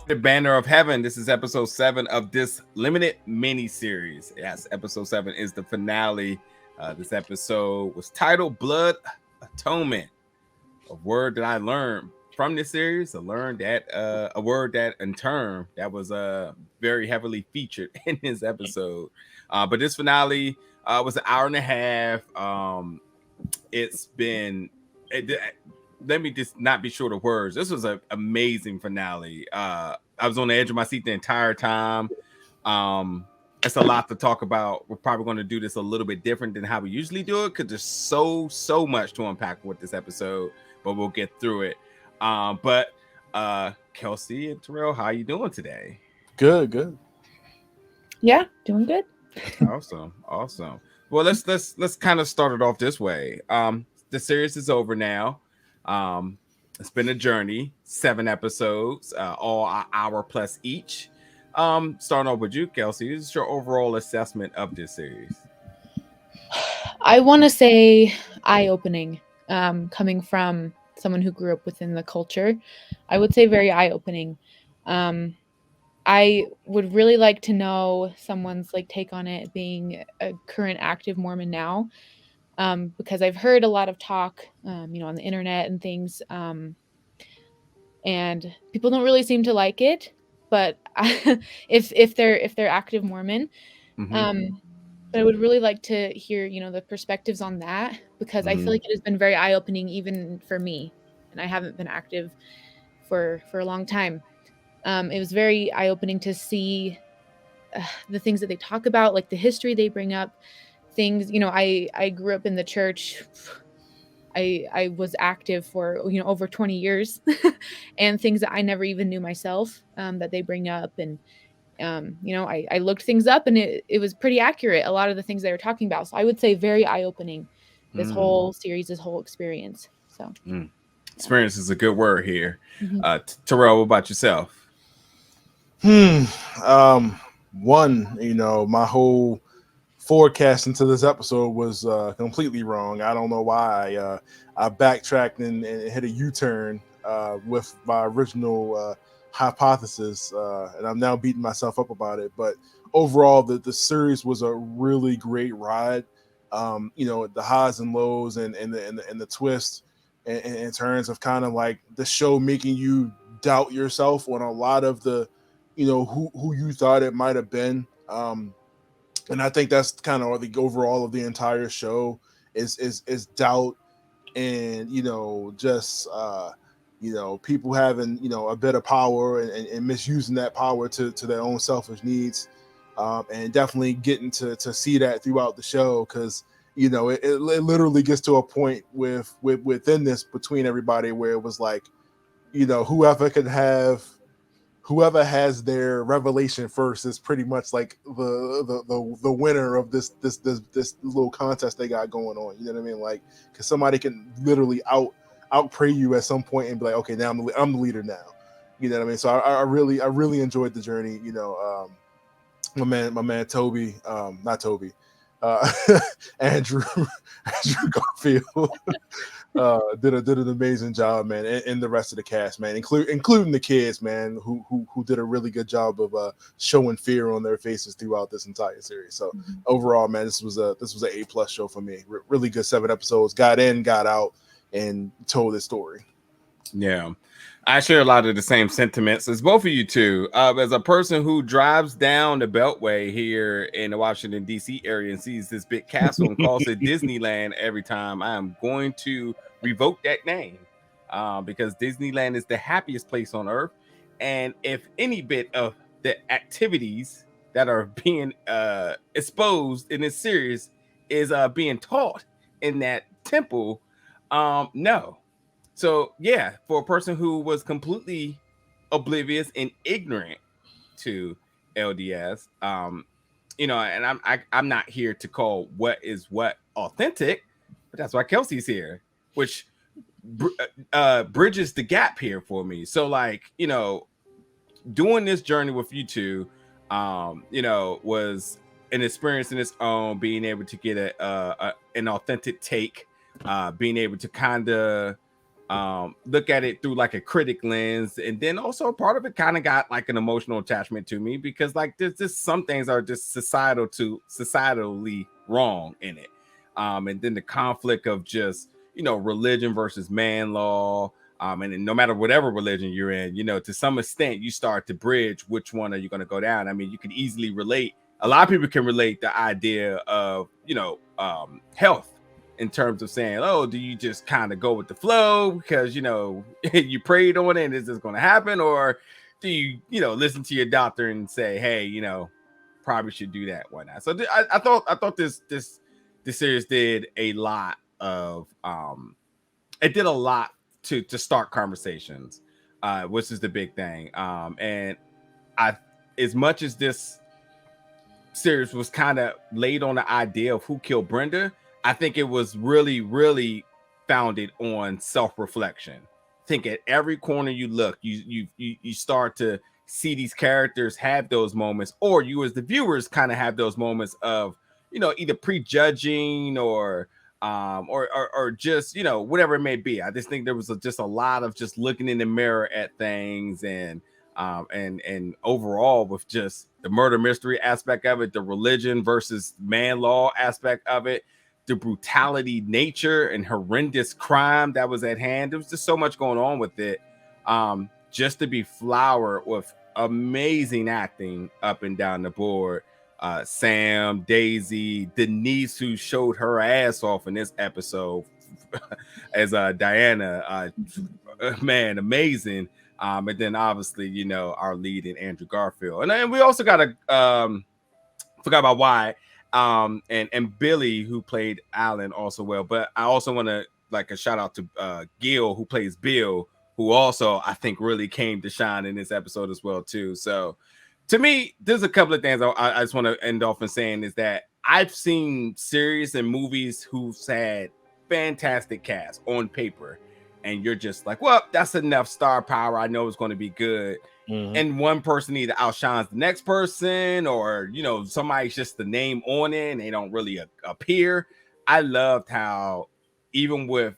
The Banner of Heaven. This is episode 7 of this limited mini series. Yes, episode 7 is the finale. This episode was titled Blood Atonement. A word that I learned from this series. I learned that a word that in turn that was very heavily featured in this episode. But this finale was an hour and a half. It's been let me just not be short of words. This was an amazing finale. I was on the edge of my seat the entire time. It's a lot to talk about. We're probably going to do this a little bit different than how we usually do it because there's so much to unpack with this episode, but we'll get through it. But Kelsey and Terrell, how you doing today? Good. Yeah, doing good. Awesome. Well, let's kind of start it off this way. The series is over now. It's been a journey, 7 episodes, all an hour plus each. Starting off with you, Kelsey, this is your overall assessment of this series. I want to say eye-opening, coming from someone who grew up within the culture. I would say very eye-opening. I would really like to know someone's take on it being a current active Mormon now. Because I've heard a lot of talk, on the internet and things, and people don't really seem to like it. But if they're active Mormon, but I would really like to hear the perspectives on that, because I feel like it has been very eye opening even for me, and I haven't been active for a long time. It was very eye opening to see the things that they talk about, like the history they bring up. Things, I grew up in the church. I was active for over 20 years, and things that I never even knew myself, that they bring up. And I looked things up, and it was pretty accurate, a lot of the things they were talking about. So I would say very eye-opening, this whole series, this whole experience. So experience is a good word here. Terrell, what about yourself? One, my whole forecast into this episode was completely wrong. I don't know why I backtracked and hit a U-turn with my original hypothesis, and I'm now beating myself up about it. But overall, the series was a really great ride. The highs and lows and the twist in terms of kind of like the show making you doubt yourself on a lot of the who you thought it might have been. And I think that's kind of the overall of the entire show is doubt, and just people having a bit of power and misusing that power to their own selfish needs, and definitely getting to see that throughout the show, because it literally gets to a point within this between everybody where it was like whoever has their revelation first is pretty much like the winner of this little contest they got going on. You know what I mean? Like, because somebody can literally outpray you at some point and be like, okay, now I'm the leader now. You know what I mean? So I really enjoyed the journey. My man Toby, not Toby, Andrew Garfield. Did an amazing job, man, and the rest of the cast, man, including the kids, man, who did a really good job of showing fear on their faces throughout this entire series. So overall, man, this was an A+ show for me. Really good 7 episodes. Got in, got out, and told this story. Yeah, I share a lot of the same sentiments as both of you two. As a person who drives down the Beltway here in the Washington, D.C. area and sees this big castle and calls it Disneyland every time, I am going to revoke that name, because Disneyland is the happiest place on earth. And if any bit of the activities that are being exposed in this series is being taught in that temple, no. So yeah, for a person who was completely oblivious and ignorant to LDS, and I'm not here to call what is what authentic, but that's why Kelsey's here, which bridges the gap here for me. So doing this journey with you two, was an experience in its own, being able to get an authentic take, being able to kind of look at it through like a critic lens, and then also part of it kind of got like an emotional attachment to me because like there's just some things are just societally wrong in it, and then the conflict of just religion versus man law, and then no matter whatever religion you're in, to some extent you start to bridge which one are you going to go down. I mean, you can easily relate. A lot of people can relate the idea of health in terms of saying, oh, do you just kind of go with the flow because you prayed on it and is this going to happen, or do you listen to your doctor and say, hey, probably should do that, why not? So I thought this series did a lot of it did a lot to start conversations, which is the big thing. And as much as this series was kind of laid on the idea of who killed Brenda, I think it was really, really founded on self-reflection. I think at every corner you look, you start to see these characters have those moments, or you as the viewers kind of have those moments of, either prejudging or just, whatever it may be. I just think there was just a lot of just looking in the mirror at things, and overall with just the murder mystery aspect of it, the religion versus man law aspect of it, the brutality nature and horrendous crime that was at hand. There was just so much going on with it, just to be flowered with amazing acting up and down the board. Sam, Daisy, Denise, who showed her ass off in this episode as Diana, man, amazing. And then obviously, our lead in Andrew Garfield, and then we also got forgot about Wyatt, and Billy, who played Alan, also well. But I also want to a shout out to Gil, who plays Bill, who also I think really came to shine in this episode as well too. So to me, there's a couple of things I just want to end off in saying is that I've seen series and movies who've had fantastic cast on paper, and you're just like, well, that's enough star power. I know it's going to be good. Mm-hmm. And one person either outshines the next person, or somebody's just the name on it and they don't really appear. I loved how even with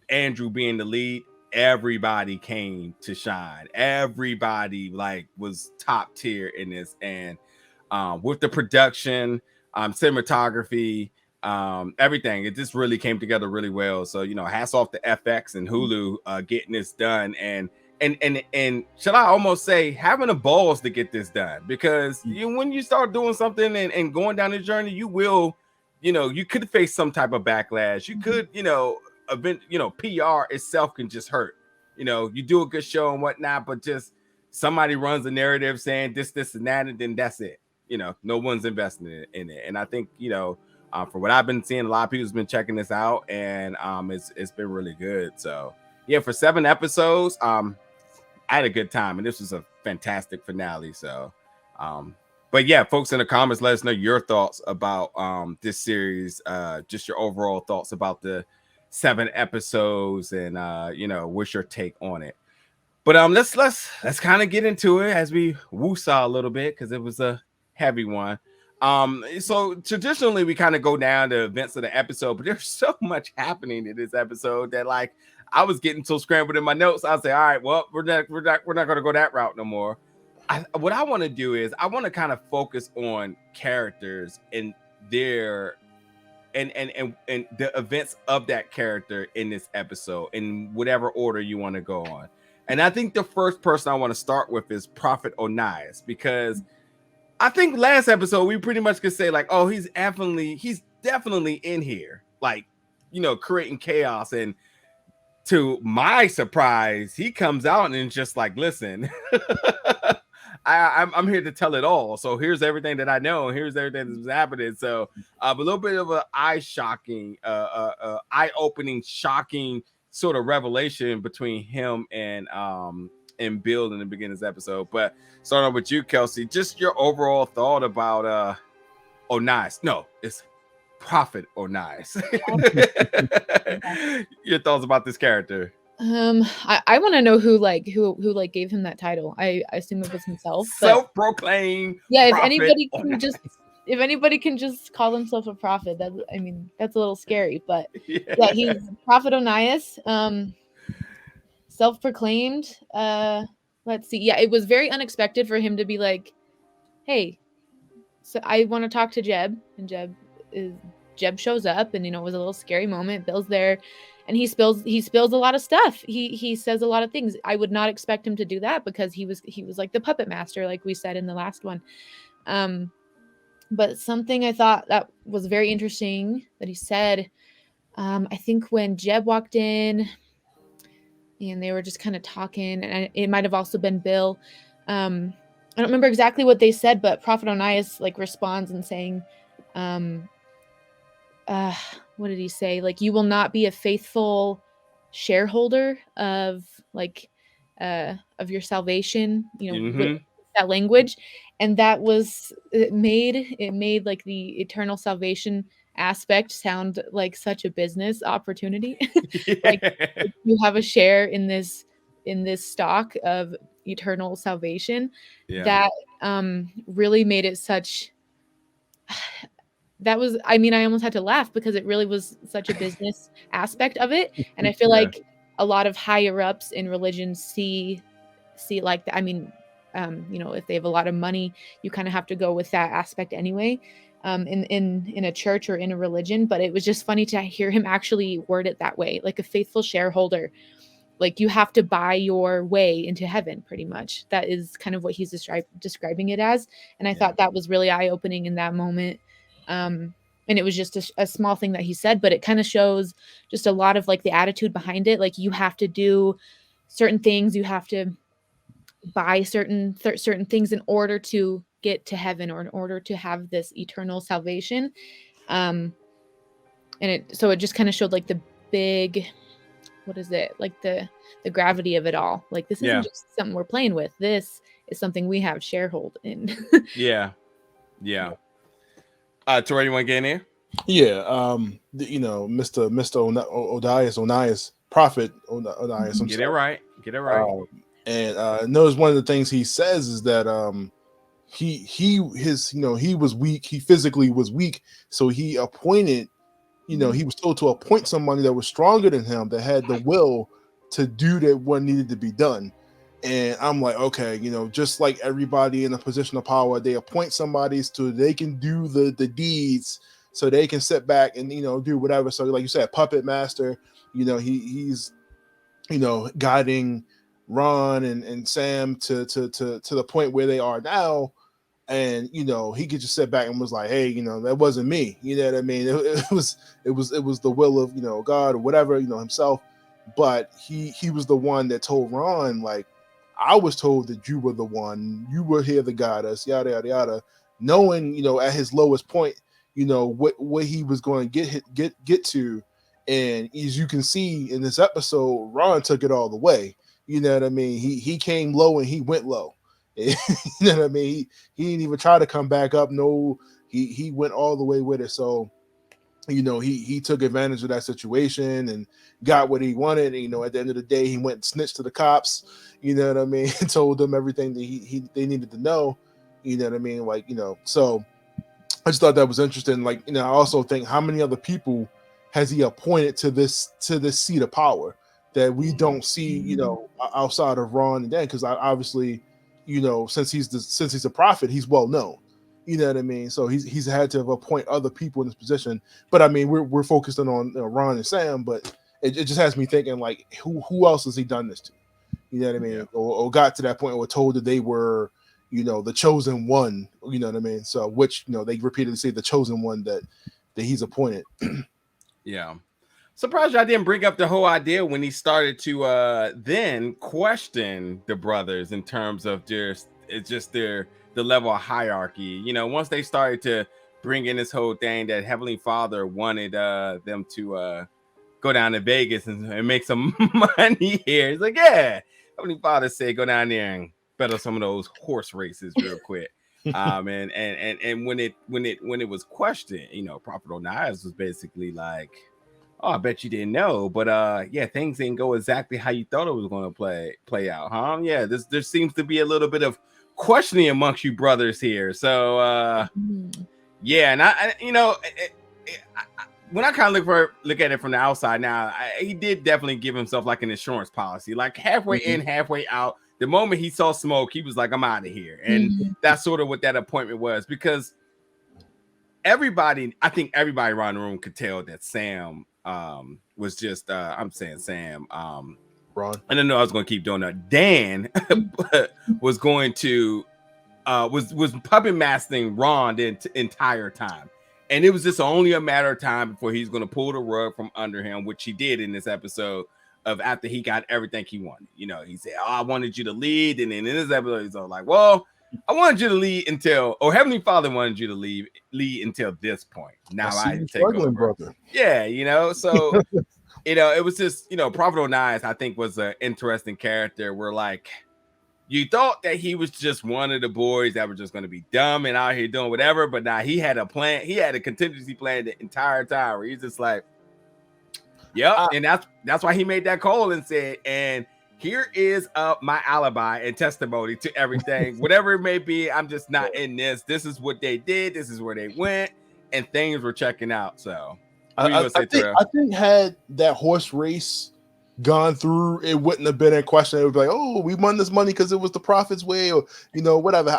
Andrew being the lead, everybody came to shine. Everybody was top tier in this, and with the production, cinematography, everything, it just really came together really well. So hats off to FX and Hulu getting this done, and should I almost say having the balls to get this done, because when you start doing something and going down the journey, you will, you could face some type of backlash. You could, PR itself can just hurt. You do a good show and whatnot, but just somebody runs a narrative saying this and that, and then that's it. No one's investing in it. And I think, from what I've been seeing, a lot of people's been checking this out, and it's been really good. So yeah, for 7 episodes, I had a good time, and this was a fantastic finale. So, but yeah, folks in the comments, let us know your thoughts about this series, just your overall thoughts about the 7 episodes, and what's your take on it. But let's kind of get into it as we woo-saw a little bit, because it was a heavy one. So traditionally we kind of go down the events of the episode, but there's so much happening in this episode that I was getting so scrambled in my notes. I'll say, all right, well, we're not going to go that route no more. What I want to do is I want to kind of focus on characters and their and the events of that character in this episode in whatever order you want to go on. And I think the first person I want to start with is Prophet Onias, because I think last episode we pretty much could say oh, he's definitely in here, creating chaos. And to my surprise, he comes out and just listen, I'm here to tell it all. So here's everything that I know. Here's everything that's happening. So a little bit of an eye-opening, shocking sort of revelation between him and Bill in the beginning of this episode. But starting off with you, Kelsey, just your overall thought about Onias. No, it's Prophet Onias. Your thoughts about this character. I want to know who gave him that title. I assume it was himself. Self-proclaimed. Yeah, if anybody can just call himself a prophet, that's a little scary. But yeah, he's Prophet Onias. self-proclaimed. Let's see. Yeah, it was very unexpected for him to be like, hey, so I want to talk to Jeb, and Jeb shows up, and it was a little scary moment. Bill's there, and he spills a lot of stuff. He says a lot of things. I would not expect him to do that because he was like the puppet master, like we said in the last one. But something I thought that was very interesting that he said, I think when Jeb walked in and they were just kind of talking, and it might have also been Bill. I don't remember exactly what they said, but Prophet Onias like responds and saying, what did he say? Like, you will not be a faithful shareholder of your salvation, that language. And that was, it made like the eternal salvation aspect sound like such a business opportunity. Like you have a share in this stock of eternal salvation. That really made it such, that was, I mean, I almost had to laugh because it really was such a business aspect of it. And I feel like a lot of higher ups in religion see like that. I mean, if they have a lot of money, you kind of have to go with that aspect anyway, in a church or in a religion. But it was just funny to hear him actually word it that way, like a faithful shareholder. Like, you have to buy your way into heaven, pretty much. That is kind of what he's describing it as. And I thought that was really eye-opening in that moment. And it was just a small thing that he said, but it kind of shows just a lot of like the attitude behind it. Like, you have to do certain things, you have to buy certain things in order to get to heaven, or in order to have this eternal salvation. And it just kind of showed like the big, what is it, like the gravity of it all. Like, this isn't just something we're playing with. This is something we have sharehold in. Tori, you want to get in there? Mr. Onias, Prophet Onias. Get it right. And notice one of the things he says is that he was weak. He physically was weak, so he appointed. He was told to appoint somebody that was stronger than him, that had the will to do that what needed to be done. And I'm like, okay, just like everybody in a position of power, they appoint somebody so they can do the deeds, so they can sit back and do whatever. So like you said, puppet master, he's guiding Ron and Sam to the point where they are now. And he could just sit back and was like, hey, that wasn't me. You know what I mean? It was the will of God or whatever, himself. But he was the one that told Ron, like, I was told that you were the one, you were here to guide us, yada yada yada, knowing at his lowest point, what he was going to get to. And as you can see in this episode, Ron took it all the way. You know what I mean? He came low and he went low. You know what I mean? He didn't even try to come back up. No, he went all the way with it. So, he took advantage of that situation and got what he wanted. And, at the end of the day, he went and snitched to the cops. You know what I mean? And told them everything that they needed to know. You know what I mean? Like, so I just thought that was interesting. Like, I also think, how many other people has he appointed to this seat of power that we don't see, outside of Ron and Dan? Because obviously, since he's a prophet, he's well known. You know what I mean? So he's had to appoint other people in this position. But I mean, we're focusing on Ron and Sam, but it just has me thinking, like, who else has he done this to? You know what I mean? Yeah. Or got to that point where told that they were, the chosen one. You know what I mean? So which they repeatedly say the chosen one that he's appointed. Yeah. Surprised I didn't bring up the whole idea when he started to then question the brothers in terms of the level of hierarchy. Once they started to bring in this whole thing that Heavenly Father wanted them to go down to Vegas and make some money here. It's like, yeah, Heavenly Father said go down there and bet on some of those horse races real quick. And when it was questioned, Prophet Onias was basically like, oh, I bet you didn't know, but things didn't go exactly how you thought it was going to play out, huh? Yeah, there seems to be a little bit of questioning amongst you brothers here. So and when I kind of look at it from the outside now, he did definitely give himself like an insurance policy, like halfway in, halfway out. The moment he saw smoke, he was like, I'm out of here. And that's sort of what that appointment was, because I think everybody around the room could tell that Sam was just, I'm saying Sam, Ron. I didn't know I was going to keep doing that. Dan was going to, was puppet mastering Ron the entire time. And it was just only a matter of time before he's going to pull the rug from under him, which he did in this episode of after he got everything he wanted. You know, he said, I wanted you to lead. And then in this episode, he's all like, well, I wanted you to lead until, Heavenly Father wanted you to lead until this point. Now I take over. Brother. Yeah, you know, so, you know, it was just, you know, Prophet Onias, I think, was an interesting character where, like, you thought that he was just one of the boys that were just going to be dumb and out here doing whatever, but now he had a plan. He had a contingency plan the entire time where he's just like, yep. And that's why he made that call and said, and here is my alibi and testimony to everything, whatever it may be. I'm just not in this. This is what they did. This is where they went, and things were checking out. So I think had that horse race gone through, it wouldn't have been a question. It would be like, oh, we won this money because it was the prophet's way, or, you know, whatever.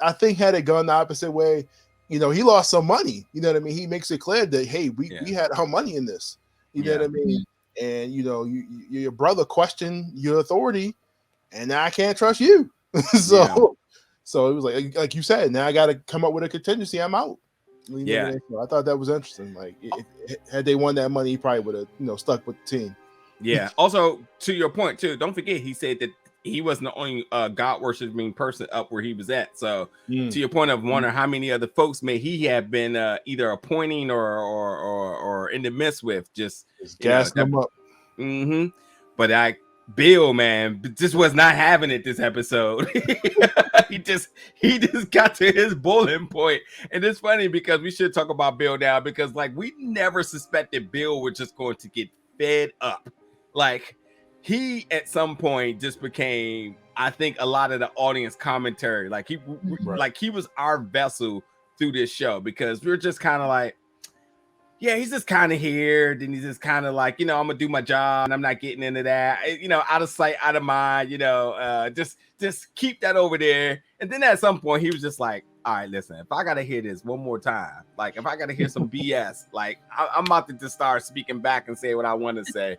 I think had it gone the opposite way, you know, he lost some money. You know what I mean? He makes it clear that, hey, we had our money in this. You know what I mean? And, you know, your brother questioned your authority, and now I can't trust you. So it was like you said, now I got to come up with a contingency. I'm out. You know so I thought that was interesting. Like, had they won that money, he probably would have, you know, stuck with the team. Yeah. Also, to your point too, don't forget he said that he wasn't the only God worshiping person up where he was at. So to your point of wondering how many other folks may he have been either appointing or in the midst with, just gassing them up. But Bill, man, just was not having it this episode. he just got to his boiling point. And it's funny because we should talk about Bill now, because like we never suspected Bill was just going to get fed up. Like, he at some point just became, I think, a lot of the audience commentary. Like he was our vessel through this show, because we were just kind of like, yeah, he's just kind of here. Then he's just kind of like, you know, I'm gonna do my job and I'm not getting into that. You know, out of sight, out of mind. You know, just keep that over there. And then at some point, he was just like, all right, listen, if I gotta hear this one more time, like if I gotta hear some BS, like I'm about to just start speaking back and say what I want to say.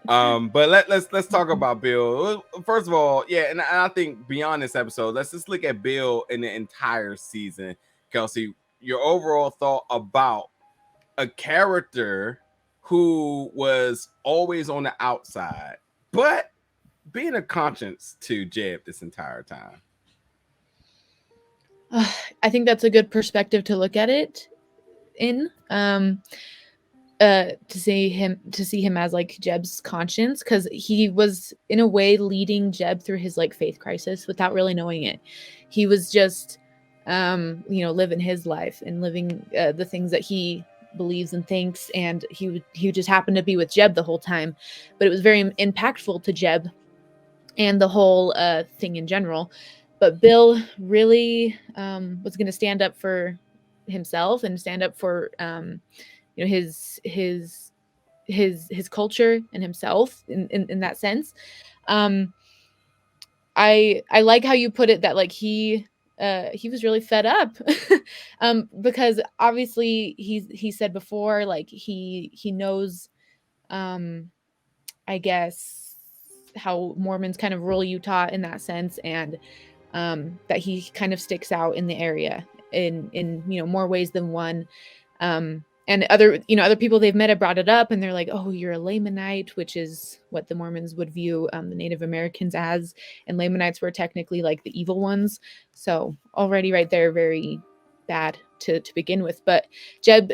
But let's talk about Bill. First of all, and I think beyond this episode, let's just look at Bill in the entire season. Kelsey, your overall thought about a character who was always on the outside, but being a conscience to Jeb this entire time. I think that's a good perspective to look at it in. To see him as like Jeb's conscience, because he was in a way leading Jeb through his like faith crisis without really knowing it. He was just you know, living his life and living the things that he believes and thinks, and he just happened to be with Jeb the whole time, but it was very impactful to Jeb and the whole thing in general. But Bill really was going to stand up for himself and stand up for you know, his culture and himself in that sense. I like how you put it, that like he was really fed up because obviously he said before, like he knows I guess how Mormons kind of rule Utah in that sense, and that he kind of sticks out in the area in you know, more ways than one. And other people they've met have brought it up, and they're like, oh, you're a Lamanite, which is what the Mormons would view the Native Americans as. And Lamanites were technically like the evil ones. So already right there, very bad to begin with. But Jeb,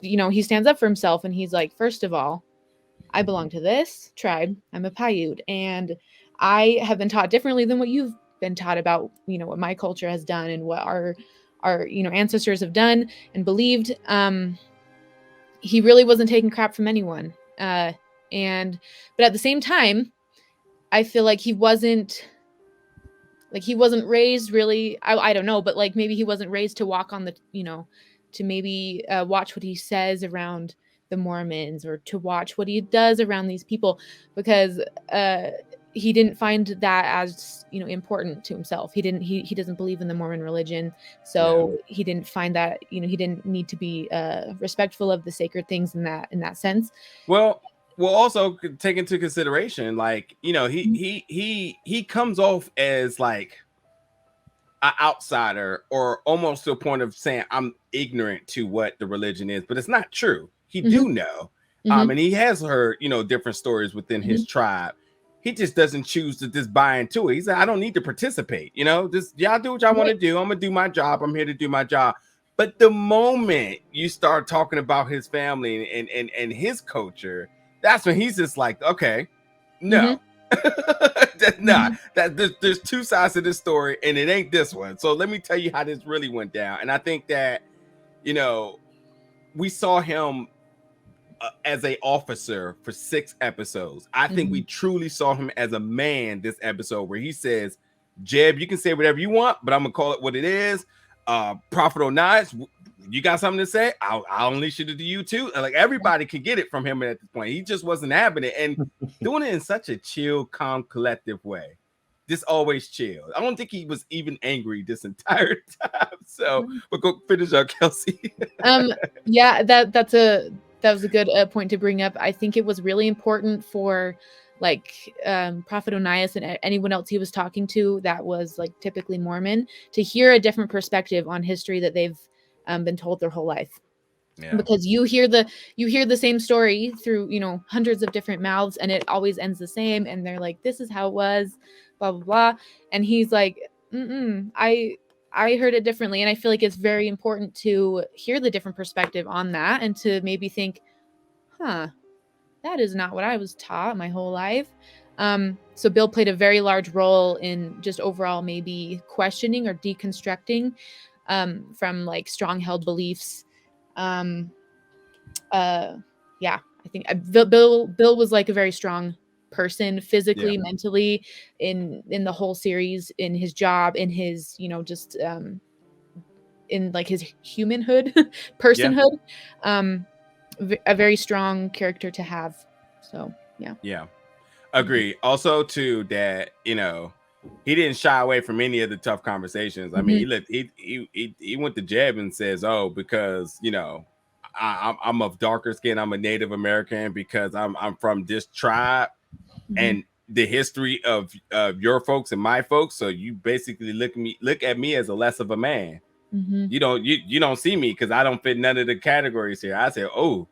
you know, he stands up for himself, and he's like, first of all, I belong to this tribe. I'm a Paiute, and I have been taught differently than what you've been taught about, you know, what my culture has done and what our you know, ancestors have done and believed. He really wasn't taking crap from anyone. But at the same time, I feel like he wasn't raised really, I don't know, but like maybe he wasn't raised to walk on the, you know, to maybe watch what he says around the Mormons or to watch what he does around these people, because he didn't find that as, you know, important to himself. He doesn't believe in the Mormon religion, so he didn't find that, you know, he didn't need to be respectful of the sacred things in that sense. Well, also take into consideration, like, you know, he comes off as like an outsider, or almost to a point of saying I'm ignorant to what the religion is, but it's not true. He do know, and he has heard, you know, different stories within his tribe. He just doesn't choose to just buy into it. He said, I don't need to participate. You know, just y'all do what y'all want to do. I'm gonna do my job. I'm here to do my job. But the moment you start talking about his family and his culture, that's when he's just like, okay, no. That's not that. There's two sides to this story, and it ain't this one. So let me tell you how this really went down. And I think that, you know, we saw him as a officer for 6 episodes. I think we truly saw him as a man this episode, where he says, Jeb, you can say whatever you want, but I'm gonna call it what it is. Prophet Onias, you got something to say? I'll unleash it to you too. And like, everybody can get it from him at this point. He just wasn't having it, and doing it in such a chill, calm, collective way. Just always chill. I don't think he was even angry this entire time. So, but go finish up, Kelsey. Yeah, that was a good point to bring up. I think it was really important for like Prophet Onias and anyone else he was talking to that was like typically Mormon, to hear a different perspective on history that they've been told their whole life. Because you hear the same story through, you know, hundreds of different mouths, and it always ends the same, and they're like, this is how it was, blah blah blah, and he's like, I heard it differently. And I feel like it's very important to hear the different perspective on that, and to maybe think, that is not what I was taught my whole life. So Bill played a very large role in just overall maybe questioning or deconstructing from like strong held beliefs. I think Bill was like a very strong person, physically, mentally, in the whole series, in his job, in his, you know, just in like his humanhood, personhood. A very strong character to have. So Agree. Also too, that, you know, he didn't shy away from any of the tough conversations. I mean, he went to Jeb and says, oh, because, you know, I'm of darker skin, I'm a Native American, because I'm from this tribe, and the history of your folks and my folks, so you basically look at me as a less of a man. You don't see me because I don't fit none of the categories here. I said, oh,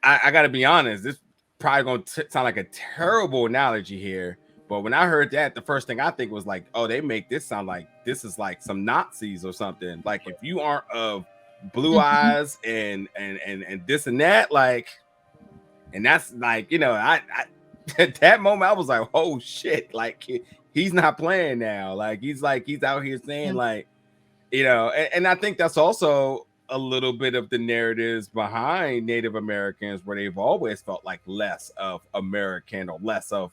I gotta be honest, this probably gonna sound like a terrible analogy here, but when I heard that, the first thing I think was like, oh, they make this sound like this is like some Nazis or something. Like, if you aren't of blue eyes and this and that, like, and that's like, you know, I at that moment I was like, oh shit, like he's not playing now. Like he's out here saying like, you know, and I think that's also a little bit of the narratives behind Native Americans, where they've always felt like less of American or less of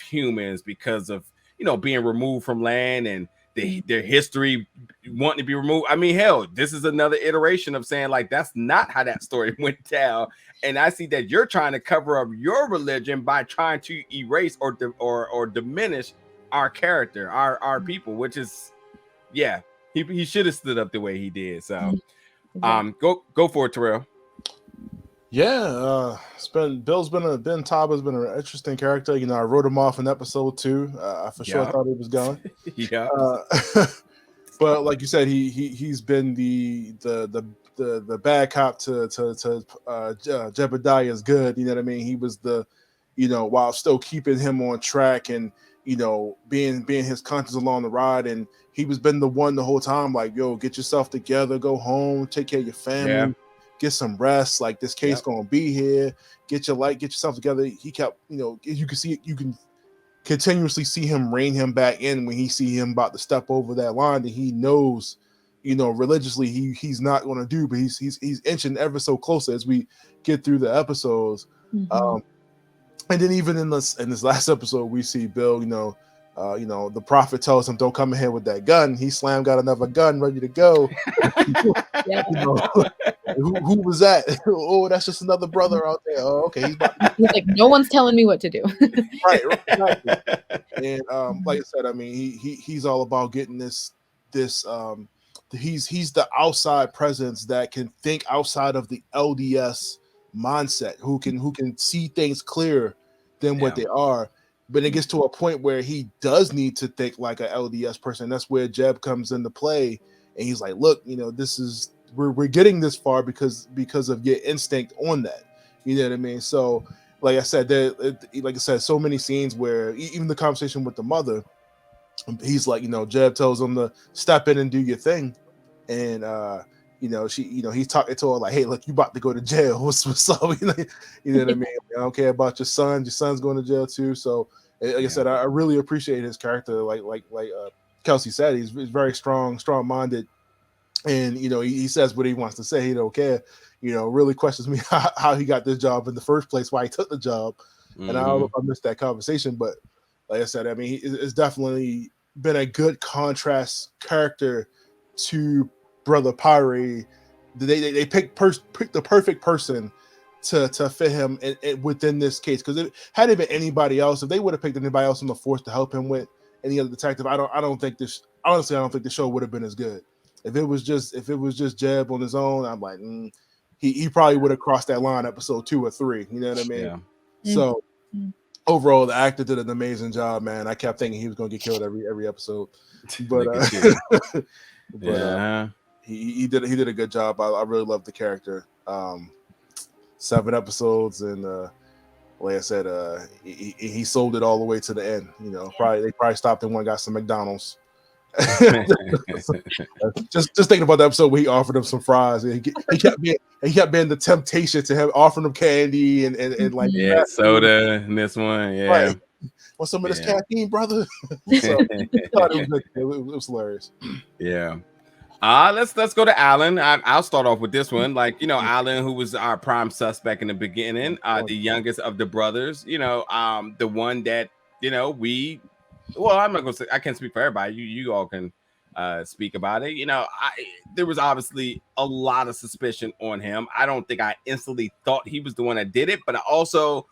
humans because of, you know, being removed from land and their history wanting to be removed. I mean, hell, this is another iteration of saying like, that's not how that story went down. And I see that you're trying to cover up your religion by trying to erase or diminish our character, our people, which is, he should have stood up the way he did. So go for it, Terrell. Taba's been an interesting character. You know, I wrote him off in episode 2. I for sure thought he was gone. But like you said, he's been the bad cop to Jebediah's good. You know what I mean? He was the, you know, while still keeping him on track and, you know, being his conscience along the ride. And he was been the one the whole time, like, yo, get yourself together, go home, take care of your family, get some rest. Like, this case gonna be here. Get yourself together. He kept, you know, you can continuously see him rein him back in when he see him about to step over that line that he knows, you know, religiously he's not going to do, but he's inching ever so closer as we get through the episodes. And then even in this last episode, we see Bill, you know, the prophet tells him, don't come in here with that gun. He got another gun ready to go. You know, who was that? Oh, that's just another brother out there. Oh, okay. He's like, no one's telling me what to do. right, exactly. And like I said, I mean, he's all about getting this. He's the outside presence that can think outside of the LDS mindset, who can see things clearer than what they are. But it gets to a point where he does need to think like an LDS person. That's where Jeb comes into play, and he's like, "Look, this is we're getting this far because of your instinct on that." You know what I mean? So, like I said, so many scenes where even the conversation with the mother, he's like, Jeb tells him to step in and do your thing, and he's talking to her like, "Hey, look, you about to go to jail. What's up?" You know what I mean? I don't care about your son. Your son's going to jail too. So, like I said, I really appreciate his character. Like Kelsey said, he's very strong-minded, and he says what he wants to say. He don't care. Really questions me how he got this job in the first place, why he took the job, and I don't know if I missed that conversation, but like I said, I mean, it's definitely been a good contrast character to Brother Pyre. They picked the perfect person to fit him within this case, because had it been anybody else, if they would have picked anybody else on the force to help him with any other detective, I don't think the show would have been as good. If it was just Jeb on his own, I'm like, he probably would have crossed that line episode 2 or 3. You know what I mean? Yeah. So overall, the actor did an amazing job, man. I kept thinking he was going to get killed every episode, but he did a good job. I really loved the character. 7 episodes, and like I said, he sold it all the way to the end. They probably stopped and went and got some McDonald's. just thinking about the episode where he offered him some fries, and he kept being the temptation to him offering him candy and like soda in this one, right. Want some of this caffeine, brother? So it was hilarious. Yeah. Let's go to Alan. I'll start off with this one. Alan, who was our prime suspect in the beginning, the youngest of the brothers. The one that well, I'm not gonna say, I can't speak for everybody. You all can speak about it. There was obviously a lot of suspicion on him. I don't think I instantly thought he was the one that did it, but I also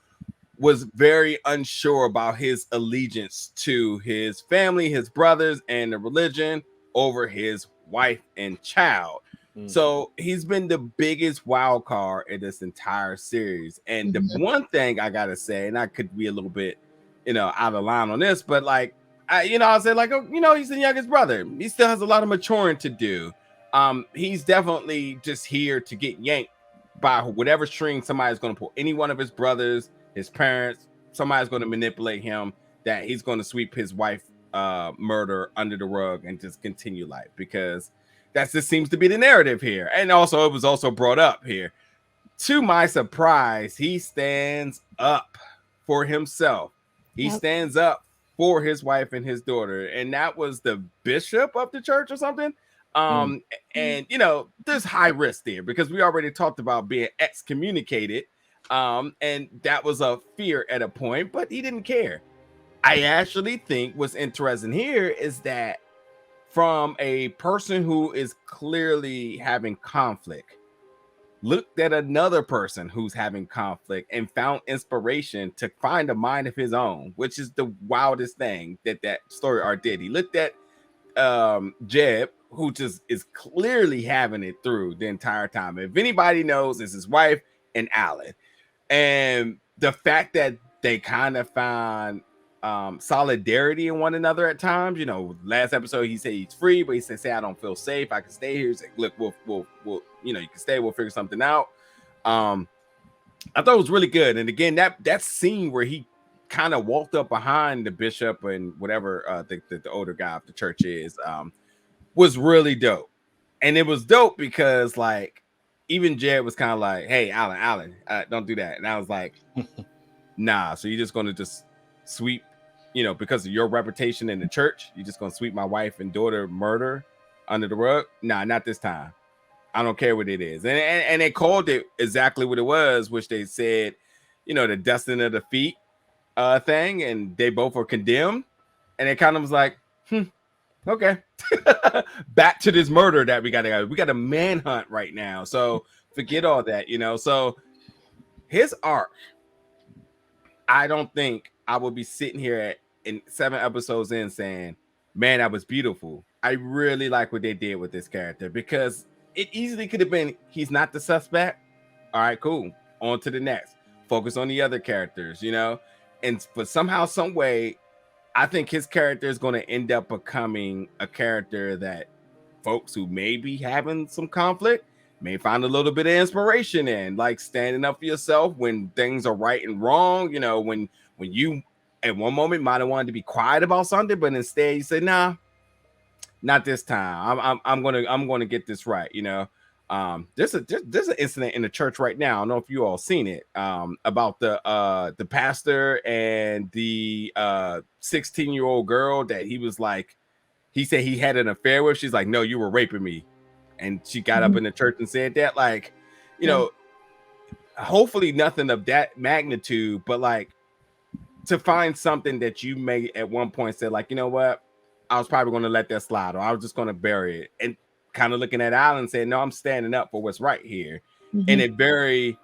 was very unsure about his allegiance to his family, his brothers, and the religion over his wife and child. So he's been the bigged wild card in this entire series. And the one thing I gotta say, and I could be a little bit out of line on this, but I said he's the youngest brother. He still has a lot of maturing to do. He's definitely just here to get yanked by whatever string somebody's going to pull. Any one of his brothers, his parents, somebody's going to manipulate him that he's going to sweep his wife murder under the rug and just continue life, because that just seems to be the narrative here. And also, it was also brought up here. To my surprise, he stands up for himself. He stands up for his wife and his daughter, and that was the bishop of the church or something. And there's high risk there, because we already talked about being excommunicated, and that was a fear at a point, but he didn't care. I actually think what's interesting here is that from a person who is clearly having conflict, looked at another person who's having conflict and found inspiration to find a mind of his own, which is the wildest thing that story arc did. He looked at Jeb, who just is clearly having it through the entire time. If anybody knows, it's his wife and Alan. And the fact that they kind of found solidarity in one another at times. Last episode he said he's free, but he said, "Say I don't feel safe. I can stay here." He's like, "Look, we'll you can stay. We'll figure something out." I thought it was really good. And again, that scene where he kind of walked up behind the bishop and whatever the older guy of the church is, was really dope. And it was dope because even Jed was kind of like, "Hey, Alan, don't do that." And I was like, "Nah, so you're just going to just sweep, because of your reputation in the church, you're just going to sweep my wife and daughter murder under the rug? Nah, not this time. I don't care what it is." And they called it exactly what it was, which they said, the dusting of the feet thing, and they both were condemned. And it kind of was like, okay, back to this murder that we got a manhunt right now. So Forget all that, you know. So his arc, I don't think I would be sitting here in 7 episodes in saying, man, that was beautiful. I really like what they did with this character, because it easily could have been, he's not the suspect. All right, cool. On to the next. Focus on the other characters, you know? And for somehow, some way, I think his character is going to end up becoming a character that folks who may be having some conflict may find a little bit of inspiration in, like standing up for yourself when things are right and wrong. You know, when you at one moment might have wanted to be quiet about something, but instead you say, nah, not this time. I'm gonna get this right. You know, there's an incident in the church right now. I don't know if you all seen it, about the pastor and the 16-year-old girl that he was like, he said he had an affair with. She's like, no, you were raping me. And she got up in the church and said that, like, you know, hopefully nothing of that magnitude, but like to find something that you may at one point say, like, you know what, I was probably going to let that slide, or I was just going to bury it, and kind of looking at Alan and saying, no, I'm standing up for what's right here. And it very,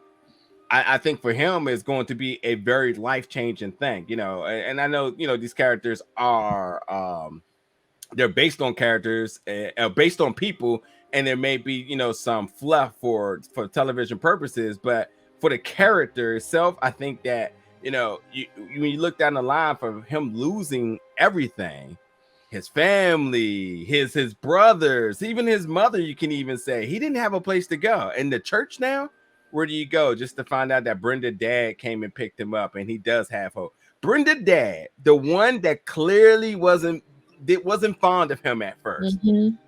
I think for him is going to be a very life-changing thing, you know. And I know, you know, these characters are, they're based on characters, based on people, and there may be, you know, some fluff for television purposes, but for the character itself, I think that, you know, when you look down the line for him losing everything, his family, his brothers, even his mother, you can even say he didn't have a place to go. In the church now, where do you go? Just to find out that Brenda dad came and picked him up, and he does have hope. Brenda dad, the one that clearly wasn't fond of him at first,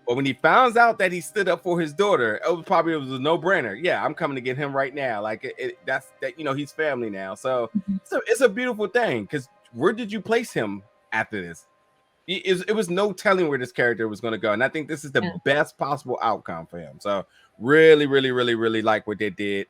but when he found out that he stood up for his daughter, it was a no-brainer. Yeah, I'm coming to get him right now. Like that's that, you know, he's family now. So it's a beautiful thing, because where did you place him after this? It was no telling where this character was going to go, and I think this is the best possible outcome for him. So really, really, really, really like what they did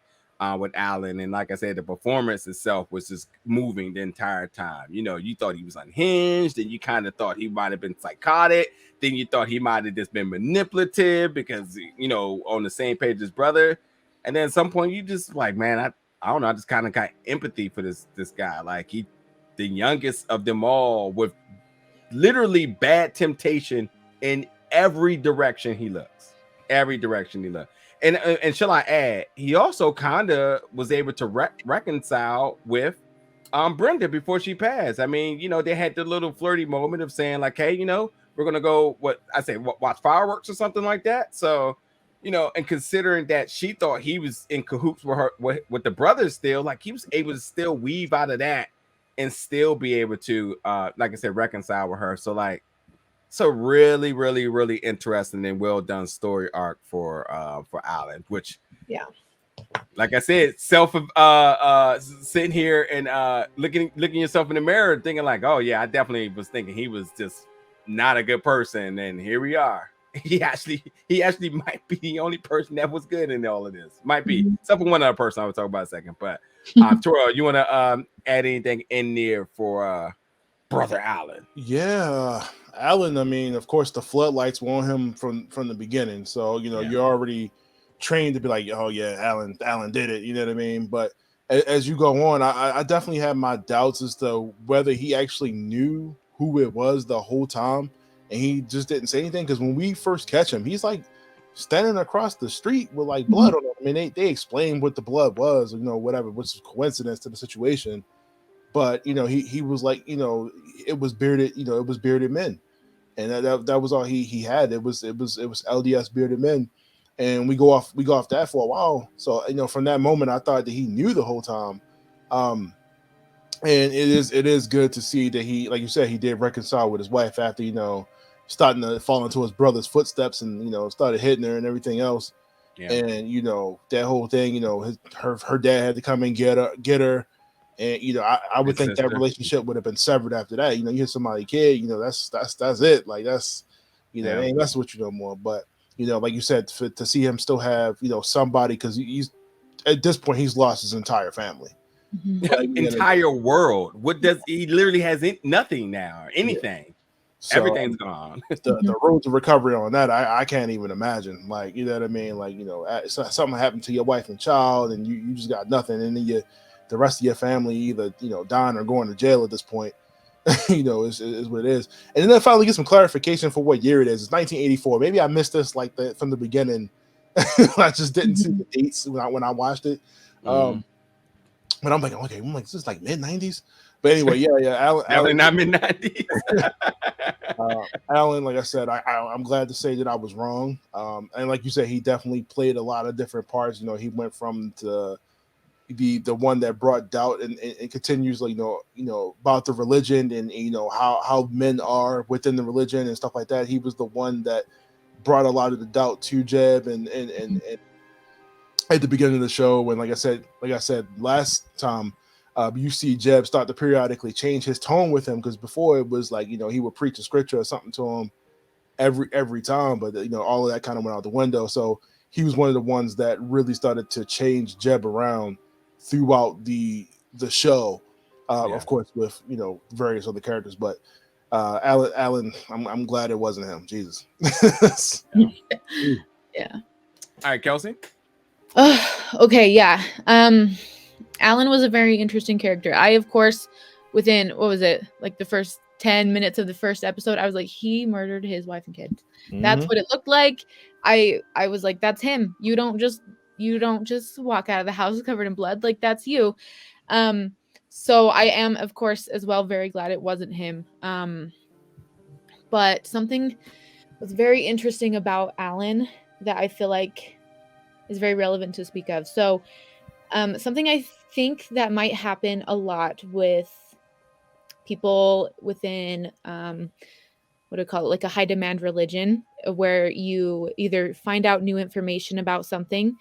with Alan. And like I said, the performance itself was just moving the entire time. You know, you thought he was unhinged, and you kind of thought he might have been psychotic. Then you thought he might have just been manipulative because, you know, on the same page as his brother. And then at some point you just like, man, I don't know, I just kind of got empathy for this guy. Like, he, the youngest of them all, with literally bad temptation in every direction he looks. And shall I add, he also kind of was able to reconcile with Brenda before she passed. I mean, you know, they had the little flirty moment of saying like, hey, you know, we're gonna go watch fireworks or something like that. So, you know, and considering that she thought he was in cahoots with her with the brothers still, like he was able to still weave out of that and still be able to like I said, reconcile with her. So like, so really, really, really interesting and well done story arc for Alan, which like I said, sitting here and looking yourself in the mirror thinking like, oh yeah, I definitely was thinking he was just not a good person, and here we are. He actually might be the only person that was good in all of this. Might be, except for one other person I will talk about in a second. But Tora, you want to add anything in there for brother Alan? Yeah, Alan. I mean, of course, the floodlights were on him from the beginning. So you know, you're already trained to be like, oh yeah, Alan did it. You know what I mean? But as you go on, I definitely have my doubts as to whether he actually knew who it was the whole time, and he just didn't say anything. Because when we first catch him, he's like standing across the street with like blood on him. I mean, they explained what the blood was, you know, whatever, which is coincidence to the situation. But you know, he was like, you know, it was bearded men, and that was all he had. It was LDS bearded men, and we go off that for a while. So you know, from that moment, I thought that he knew the whole time. And it is good to see that he, like you said, he did reconcile with his wife after, you know, starting to fall into his brother's footsteps, and you know, started hitting her and everything else. And you know, that whole thing, you know, her dad had to come and get her. And you know, I would think that relationship would have been severed after that. You know, you hit somebody kid, you know, that's it. Like that's, you know, ain't messing with you no more. But you know, like you said, to see him still have, you know, somebody, because he's at this point he's lost his entire family, entire world. What does he literally has nothing now or anything? So Everything's gone. the road to recovery on that, I can't even imagine. Like, you know what I mean? Like, you know, something happened to your wife and child, and you just got nothing, and then the rest of your family either, you know, dying or going to jail at this point. You know, is what it is. And then I finally get some clarification for what year it is. It's 1984. Maybe I missed this like from the beginning. I just didn't see the dates when I watched it. But I'm like, okay, this is like mid 90s. But anyway, yeah. Alan, not mid 90s. Alan, like I said, I'm glad to say that I was wrong. And like you said, he definitely played a lot of different parts. You know, he went from the one that brought doubt and continues, like, you know about the religion and, you know, how men are within the religion and stuff like that. He was the one that brought a lot of the doubt to Jeb and at the beginning of the show, when like I said last time, you see Jeb start to periodically change his tone with him, because before it was like, you know, he would preach a scripture or something to him every time, but, you know, all of that kind of went out the window. So he was one of the ones that really started to change Jeb around throughout the show, of course, with, you know, various other characters. But Alan, I'm glad it wasn't him. Jesus. Yeah. All right, Kelsey. Okay, yeah. Alan was a very interesting character. I, of course, within, what was it, like the first 10 minutes of the first episode, I was like, he murdered his wife and kids. That's what it looked like. I was like, that's him. You don't just walk out of the house covered in blood. Like, that's you. So I am, of course, as well, very glad it wasn't him. But something was very interesting about Alan that I feel like is very relevant to speak of. So something I think that might happen a lot with people within what do you call it, like a high demand religion, where you either find out new information about something,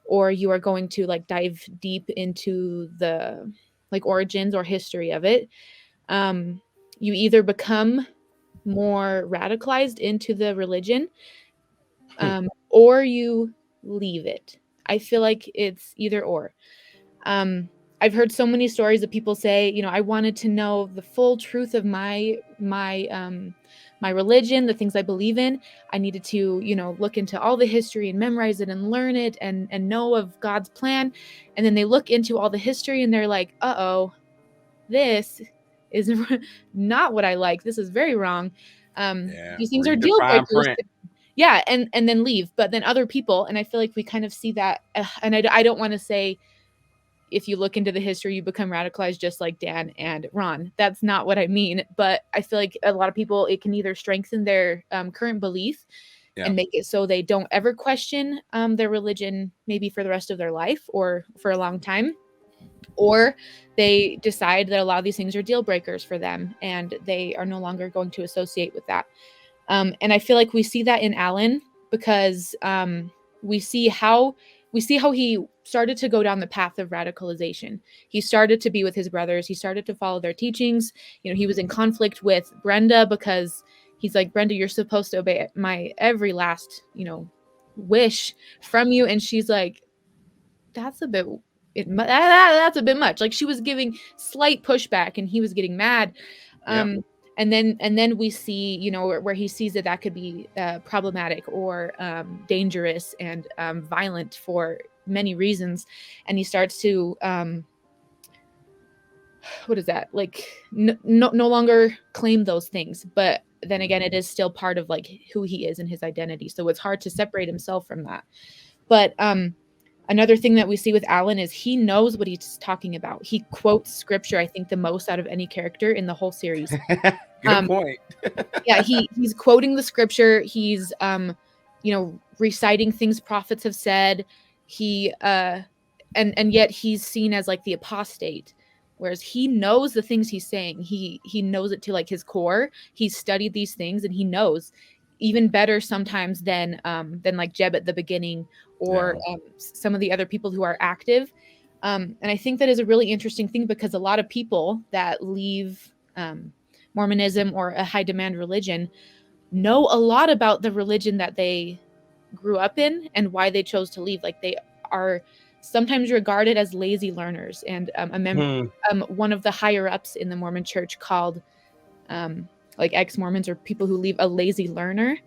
or you are going to like dive deep into the like origins or history of it. You either become more radicalized into the religion, or you leave it. I feel like it's either or. I've heard so many stories of people say, you know, I wanted to know the full truth of my religion, the things I believe in. I needed to, you know, look into all the history and memorize it and learn it and know of God's plan. And then they look into all the history and they're like, uh-oh, this is not what I like. This is very wrong. These things are deal breakers. Yeah, and then leave. But then other people, and I feel like we kind of see that, and I don't want to say, if you look into the history, you become radicalized just like Dan and Ron. That's not what I mean. But I feel like a lot of people, it can either strengthen their current belief and make it so they don't ever question their religion, maybe for the rest of their life or for a long time, or they decide that a lot of these things are deal breakers for them and they are no longer going to associate with that. And I feel like we see that in Alan, because we see how he started to go down the path of radicalization. He started to be with his brothers. He started to follow their teachings. You know, he was in conflict with Brenda, because he's like, Brenda, you're supposed to obey my every last, you know, wish from you. And she's like, that's a bit much. Like, she was giving slight pushback and he was getting mad. And then we see, you know, where he sees that could be problematic or dangerous and violent for many reasons. And he starts to, what is that? Like, no longer claim those things. But then again, it is still part of like who he is and his identity. So it's hard to separate himself from that. But another thing that we see with Alan is he knows what he's talking about. He quotes scripture, I think, the most out of any character in the whole series. Good point. Yeah, he's quoting the scripture. He's you know, reciting things prophets have said. He and yet he's seen as like the apostate, whereas he knows the things he's saying. He knows it to like his core. He's studied these things and he knows even better sometimes than like Jeb at the beginning, or some of the other people who are active. And I think that is a really interesting thing, because a lot of people that leave Mormonism or a high demand religion know a lot about the religion that they grew up in and why they chose to leave. Like, they are sometimes regarded as lazy learners. And one of the higher ups in the Mormon church called like ex-Mormons or people who leave a lazy learner,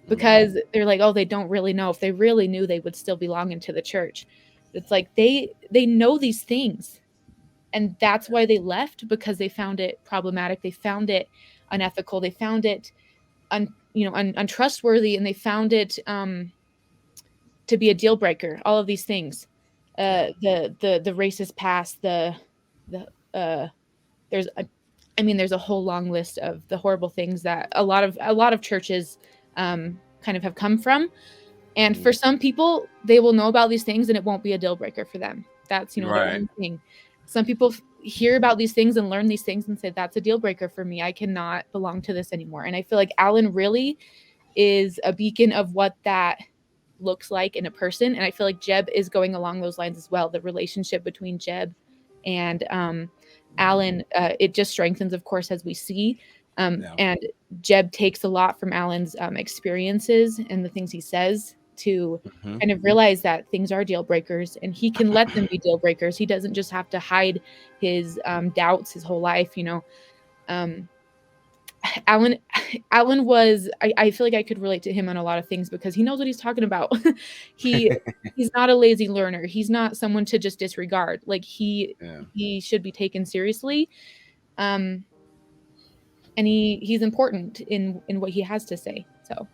because they're like, oh, they don't really know. If they really knew, they would still belong into the church. It's like they know these things, and that's why they left, because they found it problematic. They found it unethical. They found it untrustworthy, and they found it to be a deal breaker. All of these things, the racist past, there's a whole long list of the horrible things that a lot of churches kind of have come from. And for some people, they will know about these things and it won't be a deal breaker for them. That's, the only thing. Some people hear about these things and learn these things and say, that's a deal breaker for me. I cannot belong to this anymore. And I feel like Alan really is a beacon of what that looks like in a person. And I feel like Jeb is going along those lines as well. The relationship between Jeb and Alan, it just strengthens, of course, as we see. And Jeb takes a lot from Alan's experiences and the things he says to kind of realize that things are deal breakers, and he can let them be deal breakers. He doesn't just have to hide his doubts his whole life. Alan was, I feel like I could relate to him on a lot of things because he knows what he's talking about. He's not a lazy learner. He's not someone to just disregard. Like he should be taken seriously. And he's important in what he has to say. So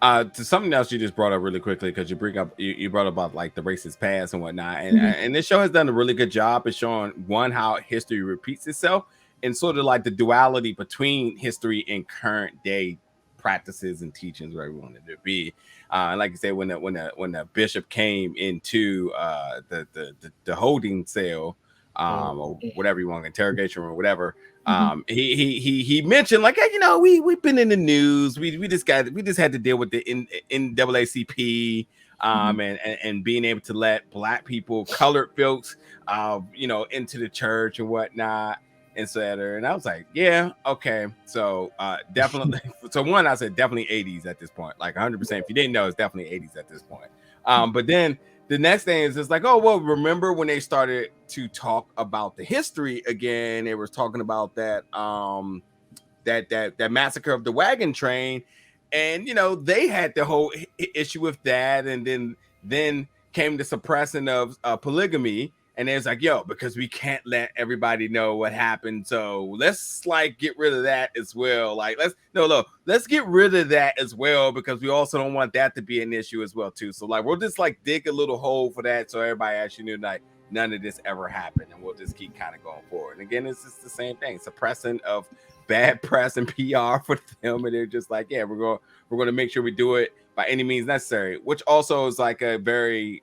to something else you just brought up really quickly, because you brought up about like the racist past and whatnot, and this show has done a really good job of showing how history repeats itself, and sort of like the duality between history and current day practices and teachings, where we wanted to be. And like you said, when the bishop came into the holding cell, or whatever you want, interrogation or whatever, he mentioned like, hey, we've been in the news. We just had to deal with the NAACP, and being able to let Black people, colored folks, into the church and whatnot, etc. And I was like, yeah, okay. So definitely. So one, I said definitely 80s at this point, like 100%. If you didn't know, it's definitely 80s at this point. But then the next thing is just like, oh, well, remember when they started to talk about the history again? They were talking about that that massacre of the wagon train, and they had the whole issue with that, and then came the suppressing of polygamy. And it's like, yo, because we can't let everybody know what happened, so let's like get rid of that as well. Like, let's get rid of that as well, because we also don't want that to be an issue as well too. So like, we'll just like dig a little hole for that, so everybody actually knew like none of this ever happened, and we'll just keep kind of going forward. And again, it's just the same thing, suppressing of bad press and PR for them, and they're just like, yeah, we're going to make sure we do it by any means necessary, which also is like a very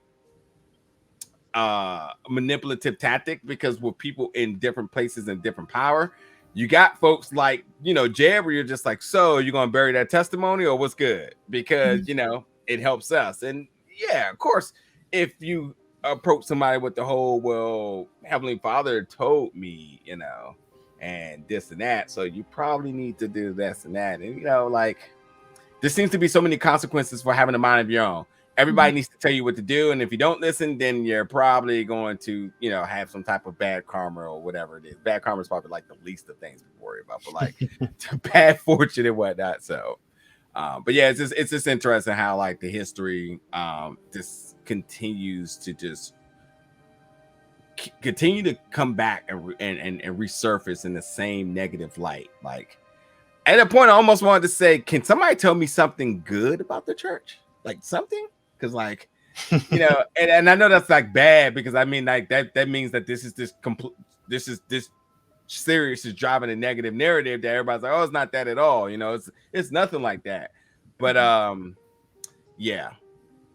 manipulative tactic, because with people in different places and different power, you got folks like Jeb, where you're just like, so you're gonna bury that testimony or what's good, because it helps us. And yeah, of course, if you approach somebody with the whole, well, Heavenly Father told me, and this and that, so you probably need to do this and that, and like, there seems to be so many consequences for having a mind of your own. Everybody needs to tell you what to do, and if you don't listen, then you're probably going to, have some type of bad karma or whatever it is. Bad karma is probably like the least of things we worry about, but like bad fortune and whatnot. So, but yeah, it's just interesting how like the history just continues to just continue to come back and resurface in the same negative light. Like at a point, I almost wanted to say, can somebody tell me something good about the church? Like something? Because like, and I know that's like bad, because I mean like that means that this series is driving a negative narrative that everybody's like, oh, it's not that at all. It's nothing like that. But yeah,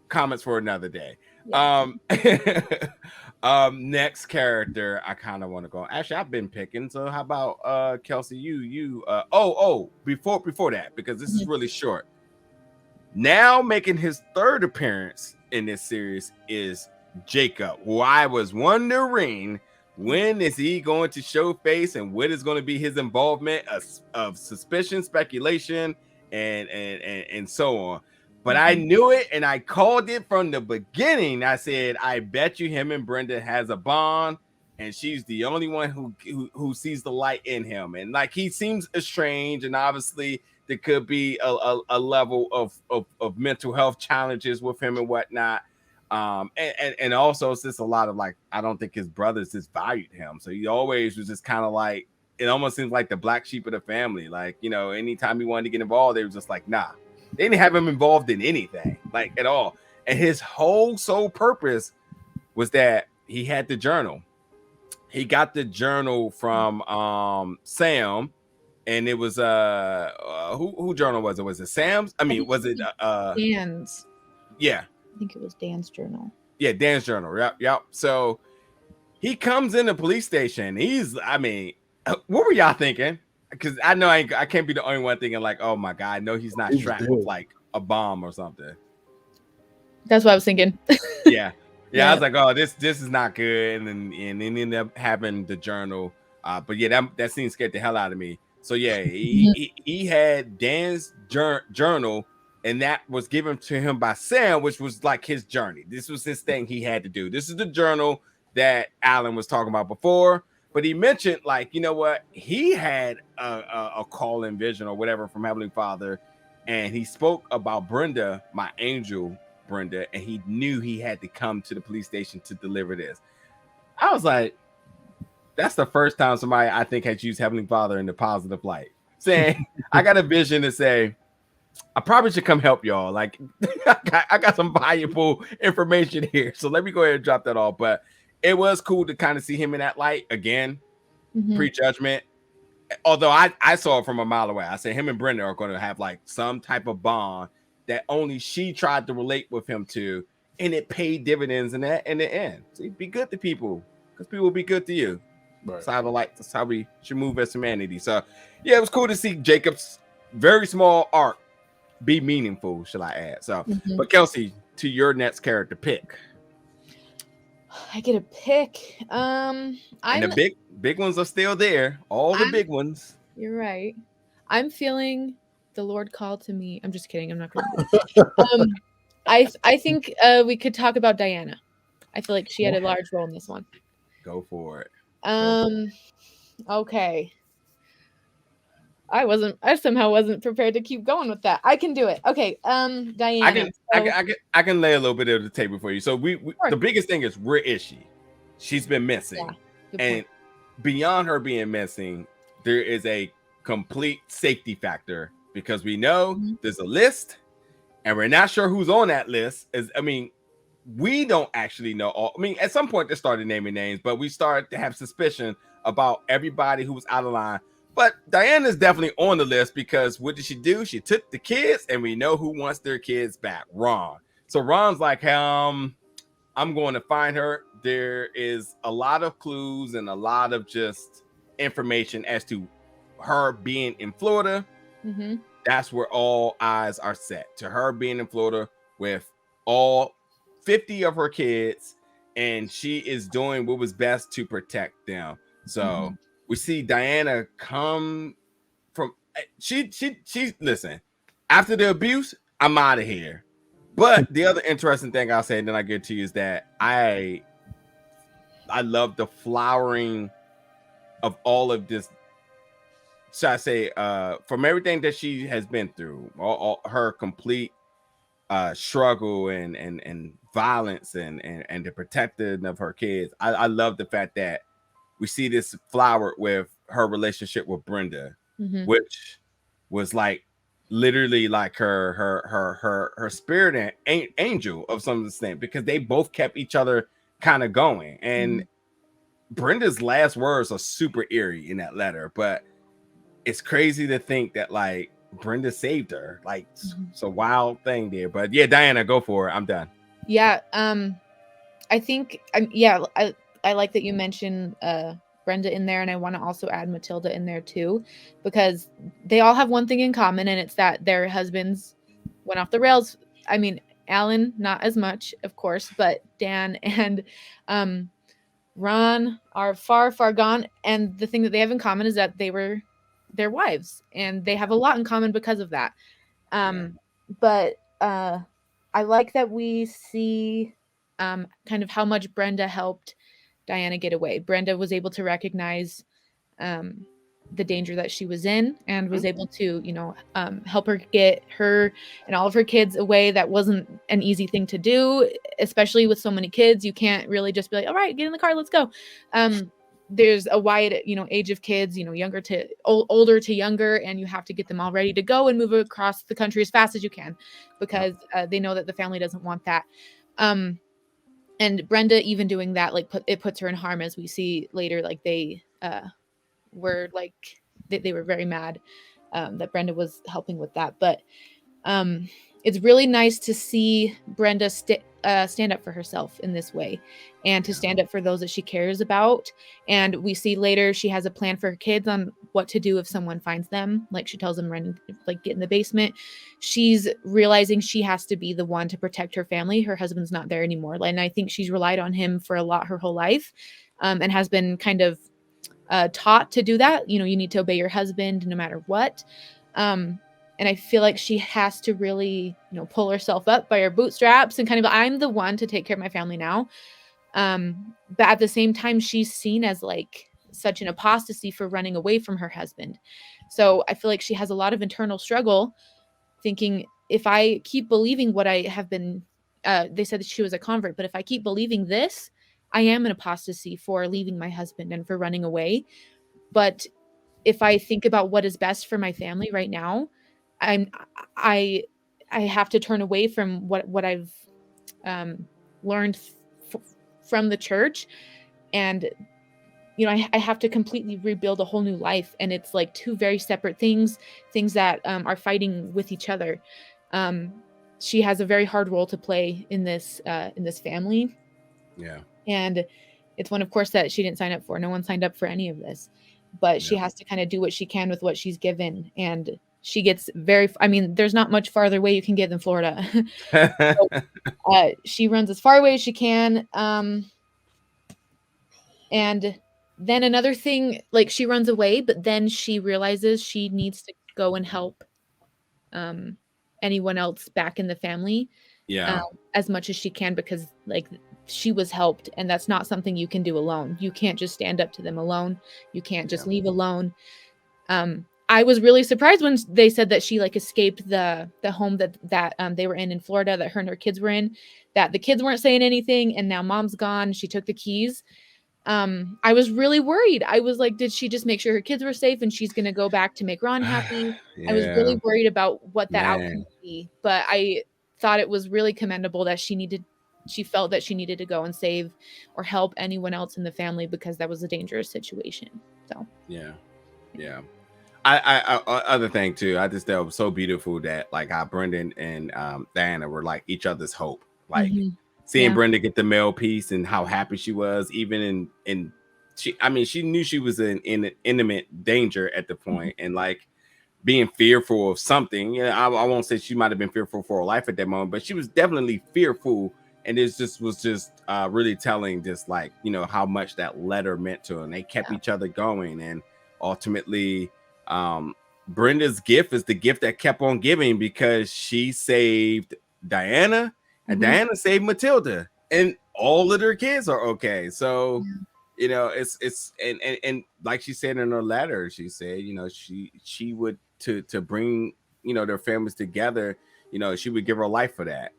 comments for another day. Next character I kind of want to go. Actually, I've been picking. So how about Kelsey? Before that, because this is really short. Now making his third appearance in this series is Jacob, who I was wondering, when is he going to show face, and what is going to be his involvement of suspicion, speculation, and so on. But I knew it, and I called it from the beginning. I said, I bet you him and Brenda has a bond, and she's the only one who sees the light in him. And like he seems estranged, and obviously there could be a level of mental health challenges with him and whatnot. And also it's just a lot of like, I don't think his brothers just valued him, so he always was just kind of like, it almost seems like the black sheep of the family. Like, you know, anytime he wanted to get involved, they were just like, nah. They didn't have him involved in anything, like at all. And his whole sole purpose was that he had the journal. He got the journal from Sam, and it was who journal was it? Was it Sam's? I mean, was it Dan's? Yeah. I think it was Dan's journal. Yeah, Dan's journal. Yep. So he comes in the police station. What were y'all thinking? Because I know I can't be the only one thinking like, oh my God, no, he's not strapped with like a bomb or something. That's what I was thinking. Yeah. I was like, oh, this is not good. And then ended up having the journal. But yeah, that scene scared the hell out of me. So yeah, he had Dan's journal, and that was given to him by Sam, which was like his journey. This was his thing he had to do. This is the journal that Alan was talking about before. But he mentioned, like, you know what? He had a call-in vision or whatever from Heavenly Father, and he spoke about Brenda, my angel Brenda, and he knew he had to come to the police station to deliver this. I was like, that's the first time somebody I think has used Heavenly Father in the positive light, saying, I got a vision to say, I probably should come help y'all. Like, I got some valuable information here, so let me go ahead and drop that off. But it was cool to kind of see him in that light again, pre-judgment. Although I saw it from a mile away. I said him and Brenda are going to have like some type of bond that only she tried to relate with him to, and it paid dividends in the end. See, be good to people, because people will be good to you. Right. That's how we should move as humanity. So yeah, it was cool to see Jacob's very small arc be meaningful, shall I add. So but Kelsey, to your next character pick. I get a pick. And the big ones are still there. All the big ones. You're right. I'm feeling the Lord called to me. I'm just kidding. I'm not going to. I think we could talk about Diana. I feel like she had a large role in this one. Go for it. Okay. I somehow wasn't prepared to keep going with that. I can do it. Okay. Diana. I can lay a little bit of the table for you. So we the biggest thing is, where is she? She's been missing. Yeah, and beyond her being missing, there is a complete safety factor, because we know there's a list, and we're not sure who's on that list. We don't actually know. At some point they started naming names, but we started to have suspicion about everybody who was out of line. But Diana's definitely on the list, because what did she do? She took the kids, and we know who wants their kids back. Ron. So Ron's like, I'm going to find her. There is a lot of clues and a lot of just information as to her being in Florida. That's where all eyes are set to her being in Florida with all 50 of her kids, and she is doing what was best to protect them. So we see Diana come from she listen, after the abuse, I'm out of here. But the other interesting thing I'll say, and then I get to you, is that I love the flowering of all of this. So I say, from everything that she has been through, all her complete struggle and violence and the protecting of her kids. I love the fact that we see this flowered with her relationship with Brenda, which was like literally like her spirit and angel of some extent, because they both kept each other kind of going. And Brenda's last words are super eerie in that letter, but it's crazy to think that like Brenda saved her. Like it's a wild thing there. But yeah, Diana, go for it. I'm done. Yeah. I think I like that you mentioned Brenda in there, and I want to also add Matilda in there too, because they all have one thing in common, and it's that their husbands went off the rails. I mean, Alan not as much, of course, but Dan and Ron are far, far gone. And the thing that they have in common is that they were their wives, and they have a lot in common because of that. But I like that we see kind of how much Brenda helped Diana get away. Brenda was able to recognize the danger that she was in and was able to, help her get her and all of her kids away. That wasn't an easy thing to do, especially with so many kids. You can't really just be like, all right, get in the car, let's go. There's a wide, age of kids, younger to older to younger, and you have to get them all ready to go and move across the country as fast as you can, because they know that the family doesn't want that. And Brenda even doing that, like it puts her in harm, as we see later. Like they were like, they were very mad that Brenda was helping with that. But it's really nice to see Brenda stand up for herself in this way, and to stand up for those that she cares about. And we see later she has a plan for her kids on what to do if someone finds them. Like she tells them, get in the basement. She's realizing she has to be the one to protect her family. Her husband's not there anymore. And I think she's relied on him for a lot her whole life, and has been kind of taught to do that. You need to obey your husband no matter what. And I feel like she has to really, pull herself up by her bootstraps and kind of, I'm the one to take care of my family now. But at the same time, she's seen as like such an apostasy for running away from her husband. So I feel like she has a lot of internal struggle, thinking, if I keep believing what I have been, they said that she was a convert, but if I keep believing this, I am an apostasy for leaving my husband and for running away. But if I think about what is best for my family right now, I have to turn away from what I've learned from the church, and I have to completely rebuild a whole new life. And it's like two very separate things that are fighting with each other. She has a very hard role to play in this family. Yeah. And it's one, of course, that she didn't sign up for. No one signed up for any of this, but she has to kind of do what she can with what she's given. And she gets there's not much farther away you can get than Florida. So, she runs as far away as she can. And then another thing, like she runs away, but then she realizes she needs to go and help anyone else back in the family as much as she can, because like she was helped, and that's not something you can do alone. You can't just stand up to them alone. You can't just leave alone. I was really surprised when they said that she like escaped the home that they were in Florida, that her and her kids were in, that the kids weren't saying anything, and now mom's gone. She took the keys. I was really worried. I was like, did she just make sure her kids were safe and she's going to go back to make Ron happy? I was really worried about what that outcome would be, but I thought it was really commendable that she felt that she needed to go and save or help anyone else in the family, because that was a dangerous situation. So yeah. I other thing too, I just thought it was so beautiful that like how Brendan and Diana were like each other's hope. Like seeing Brenda get the mail piece and how happy she was, even in she knew she was in intimate danger at the point, and like being fearful of something. I won't say she might have been fearful for her life at that moment, but she was definitely fearful. And it was really telling, just like, how much that letter meant to her. And they kept each other going. And ultimately, Brenda's gift is the gift that kept on giving, because she saved Diana and Diana saved Matilda, and all of their kids are okay. So, it's and like she said in her letter, she said, she would to bring, their families together, she would give her life for that.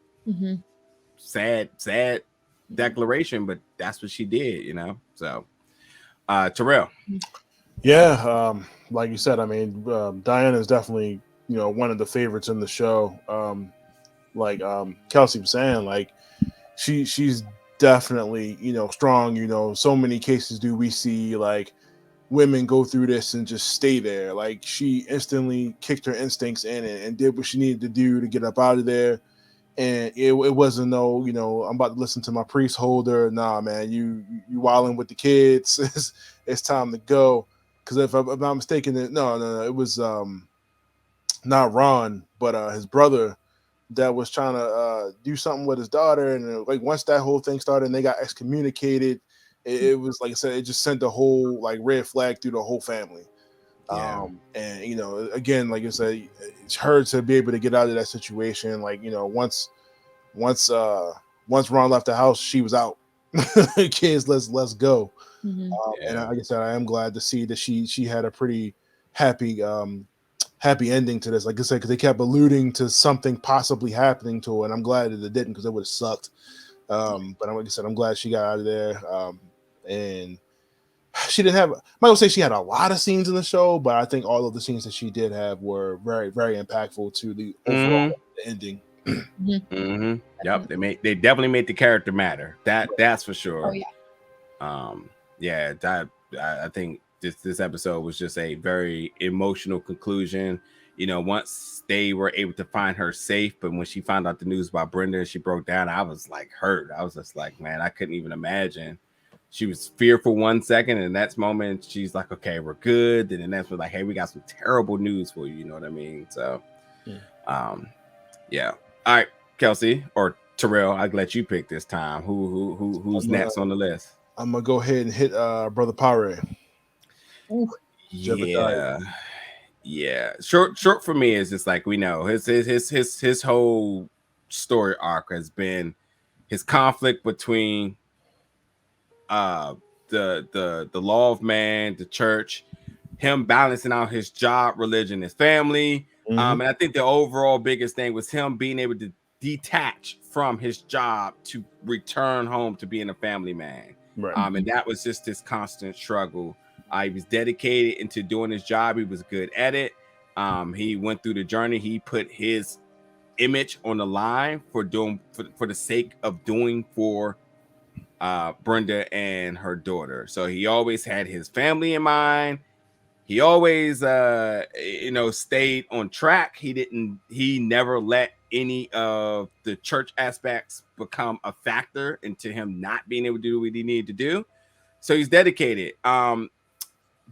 Sad declaration, but that's what she did, So Terrell. Like you said, Diana is definitely one of the favorites in the show. Like Kelsey was saying, like she's definitely strong. So many cases do we see like women go through this and just stay there. Like she instantly kicked her instincts in and did what she needed to do to get up out of there. And it wasn't no, I'm about to listen to my priest holder. Nah, man, you wilding with the kids. It's time to go. Because if I'm not mistaken, no, it was not Ron, but his brother that was trying to do something with his daughter. And like once that whole thing started and they got excommunicated, it was like I said, it just sent the whole like red flag through the whole family. And again, like I said, it's her to be able to get out of that situation. Like once Ron left the house, she was out. kids, let's go. Mm-hmm. And like I said, I am glad to see that she had a pretty happy happy ending to this. Like I said, because they kept alluding to something possibly happening to her, and I'm glad that it didn't, because it would have sucked. But like I said, I'm glad she got out of there. And she didn't have, I'm not gonna say she had a lot of scenes in the show, but I think all of the scenes that she did have were very, very impactful to the overall ending. Yep, they definitely made the character matter. That's for sure. Oh yeah. I think this episode was just a very emotional conclusion. You know, once they were able to find her safe, but when she found out the news about Brenda, she broke down. I was like hurt. I was just like, man, I couldn't even imagine. She was fearful 1 second, and next moment she's like, okay, we're good. And then that's when like, hey, we got some terrible news for you. You know what I mean? So, yeah. All right, Kelsey or Terrell, I'll let you pick this time. Who's next on the list? I'm gonna go ahead and hit Brother Pyre. Yeah. Short for me is just like, we know his whole story arc has been his conflict between the law of man, the church, him balancing out his job, religion, his family. And I think the overall biggest thing was him being able to detach from his job to return home to being a family man. Right. And that was just this constant struggle. He was dedicated into doing his job. He was good at it. He went through the journey. He put his image on the line for the sake of doing for Brenda and her daughter. So he always had his family in mind. He always stayed on track. He never let any of the church aspects become a factor into him not being able to do what he needed to do. So he's dedicated.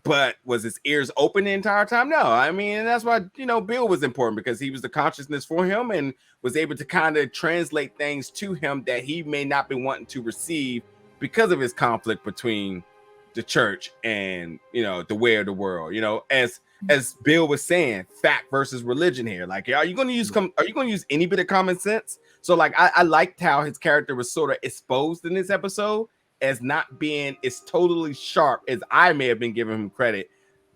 But was his ears open the entire time? No. I mean, that's why, Bill was important, because he was the consciousness for him and was able to kind of translate things to him that he may not be wanting to receive because of his conflict between the church and, the way of the world, as Bill was saying, fact versus religion here. Like, are you going to use any bit of common sense? So like, I liked how his character was sort of exposed in this episode as not being as totally sharp as I may have been giving him credit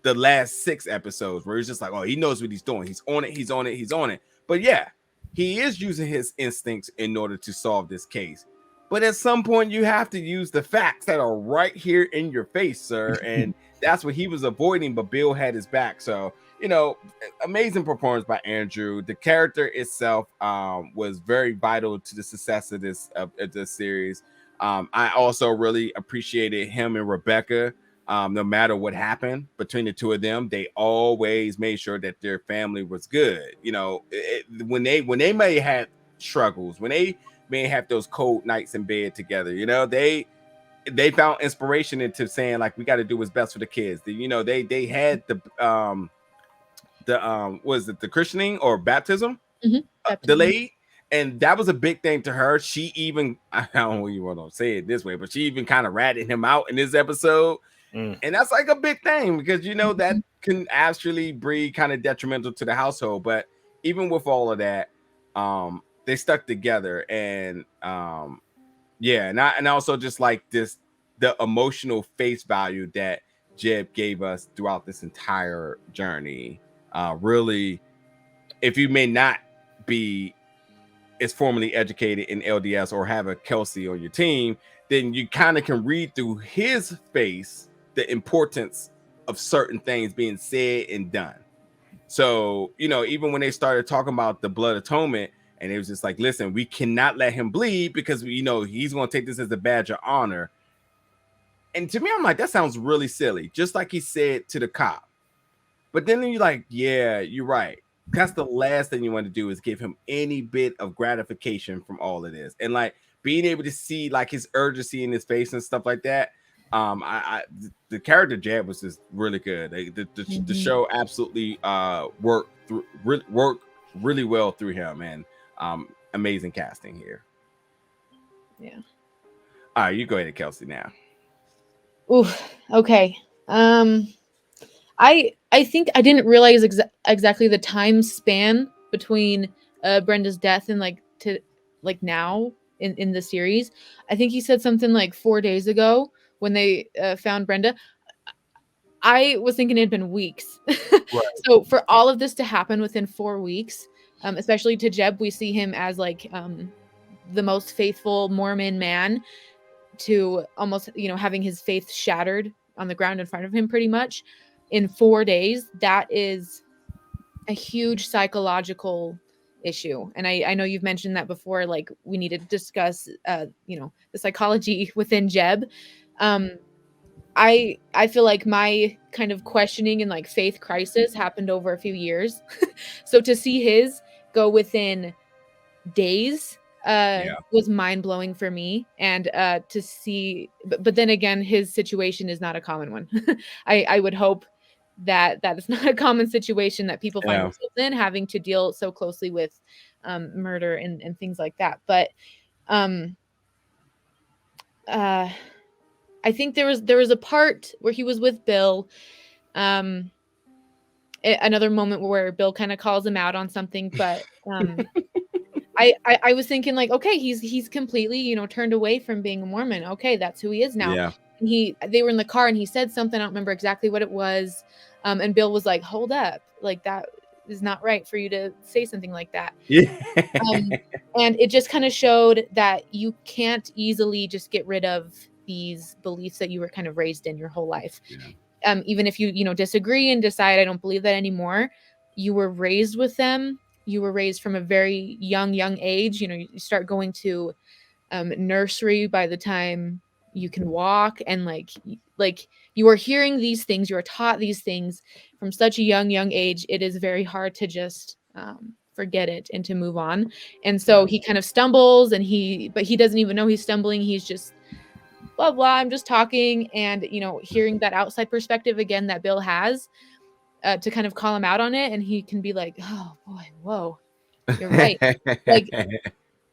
the last 6 episodes, where he's just like, oh, he knows what he's doing. He's on it. But yeah, he is using his instincts in order to solve this case. But at some point, you have to use the facts that are right here in your face, sir. And that's what he was avoiding, but Bill had his back. So, amazing performance by Andrew. The character itself was very vital to the success of this series. I also really appreciated him and Rebecca. No matter what happened between the two of them, they always made sure that their family was good. When they may have struggles, when they may have those cold nights in bed together, they found inspiration into saying, like, we got to do what's best for the kids. They had the christening or baptism delayed. And that was a big thing to her. She even, I don't know you want to say it this way, but she even kind of ratted him out in this episode. And that's like a big thing, because, that can actually be kind of detrimental to the household. But even with all of that, they stuck together. And and I also just like the emotional face value that Jeb gave us throughout this entire journey. Really, if you may not be is formally educated in LDS or have a Kelsey on your team, then you kind of can read through his face the importance of certain things being said and done. So, even when they started talking about the blood atonement, and it was just like, listen, we cannot let him bleed, because he's going to take this as a badge of honor. And to me, I'm like, that sounds really silly, just like he said to the cop. But then you're like, yeah, you're right. That's the last thing you want to do, is give him any bit of gratification from all of this. And like being able to see like his urgency in his face and stuff like that. The character Jeb was just really good. The show absolutely worked really well through him, and amazing casting here. Yeah. All right, you go ahead, Kelsey, now. Ooh, okay. I think I didn't realize exactly the time span between Brenda's death and to now. in the series. I think he said something like 4 days ago when they found Brenda. I was thinking it had been weeks. Right. So for all of this to happen within 4 weeks, especially to Jeb, we see him as like the most faithful Mormon man, to almost, you know, having his faith shattered on the ground in front of him pretty much in 4 days. That is a huge psychological issue. And I know you've mentioned that before, like we need to discuss, you know, the psychology within Jeb. I feel like my kind of questioning and like faith crisis happened over a few years. So to see his go within days was mind-blowing for me. And to see, but then again, his situation is not a common one. I would hope that is not a common situation that people find themselves in, having to deal so closely with murder and things like that. But I think there was a part where he was with Bill, another moment where Bill kind of calls him out on something, but I was thinking like, okay, he's completely, you know, turned away from being a Mormon. Okay, that's who he is now. Yeah. And they were in the car and he said something, I don't remember exactly what it was. And Bill was like, hold up, like that is not right for you to say something like that. Yeah. And it just kind of showed that you can't easily just get rid of these beliefs that you were kind of raised in your whole life. Yeah. Even if you know, disagree and decide, I don't believe that anymore, you were raised with them. You were raised from a very young age. You know, you start going to nursery by the time you can walk, and like you are hearing these things, you are taught these things from such a young age. It is very hard to just forget it and to move on. And so he kind of stumbles, but he doesn't even know he's stumbling. He's just blah blah, I'm just talking. And you know, hearing that outside perspective again that Bill has, to kind of call him out on it, and he can be like, oh boy, whoa, you're right. Like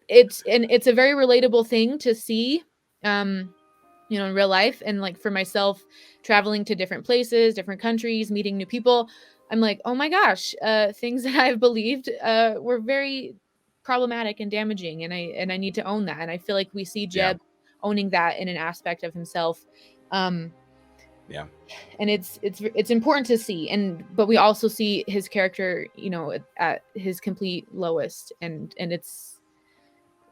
it's a very relatable thing to see, you know, in real life. And like for myself, traveling to different places, different countries, meeting new people, I'm like, oh my gosh, things that I've believed were very problematic and damaging, and I need to own that. And I feel like we see Jeb owning that in an aspect of himself. Yeah. And it's important to see, but we also see his character, you know, at his complete lowest, and it's,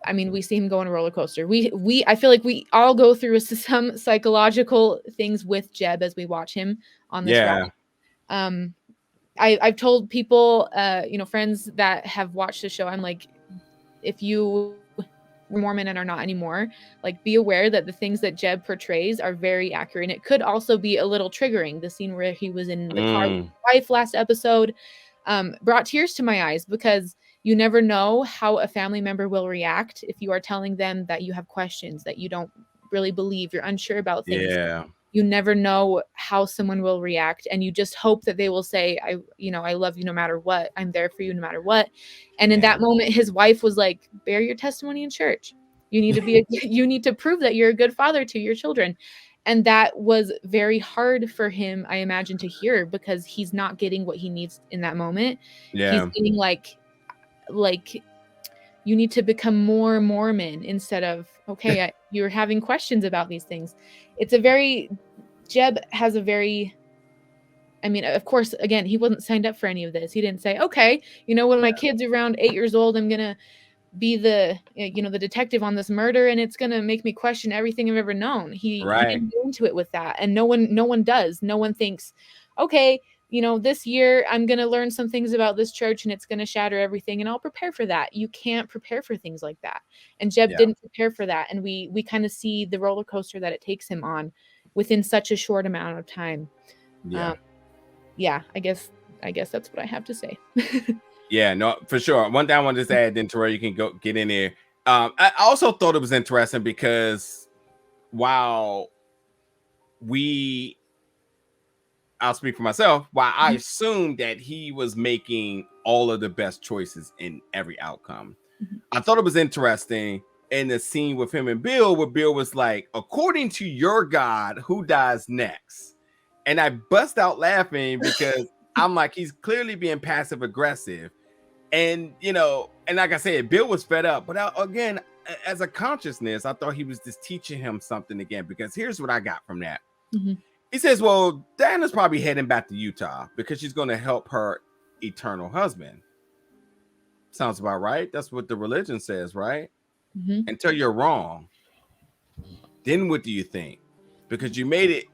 I mean, we see him go on a roller coaster. I feel like we all go through some psychological things with Jeb as we watch him on this ride. I've told people, you know, friends that have watched the show, I'm like, if you were Mormon and are not anymore, like be aware that the things that Jeb portrays are very accurate. And it could also be a little triggering. The scene where he was in the car with his wife last episode brought tears to my eyes, because you never know how a family member will react if you are telling them that you have questions, that you don't really believe, you're unsure about things. Yeah. You never know how someone will react, and you just hope that they will say, I love you no matter what. I'm there for you no matter what. And in that moment, his wife was like, bear your testimony in church. You need to you need to prove that you're a good father to your children. And that was very hard for him, I imagine, to hear, because he's not getting what he needs in that moment. Yeah. He's getting like you need to become more Mormon, instead of, okay, you're having questions about these things. Jeb has a very, I mean, of course, again, he wasn't signed up for any of this. He didn't say, okay, you know, when my kid's around 8 years old, I'm going to be the detective on this murder, and it's going to make me question everything I've ever known. He didn't go into it with that. And no one does. No one thinks, okay, you know, this year I'm going to learn some things about this church and it's going to shatter everything, and I'll prepare for that. You can't prepare for things like that. And Jeb didn't prepare for that. And we kind of see the roller coaster that it takes him on within such a short amount of time. I guess that's what I have to say. Yeah, no, for sure. One thing I wanted to add, then Terrell, you can go get in there. I also thought it was interesting because while I'll speak for myself, while I assumed that he was making all of the best choices in every outcome, I thought it was interesting in the scene with him and Bill, where Bill was like, according to your God, who dies next? And I bust out laughing because I'm like, he's clearly being passive aggressive. And, you know, and like I said, Bill was fed up. But again, as a consciousness, I thought he was just teaching him something again, because here's what I got from that. He says, well, Diana's probably heading back to Utah because she's going to help her eternal husband. Sounds about right. That's what the religion says, right? Until you're wrong. Then what do you think? Because you made it,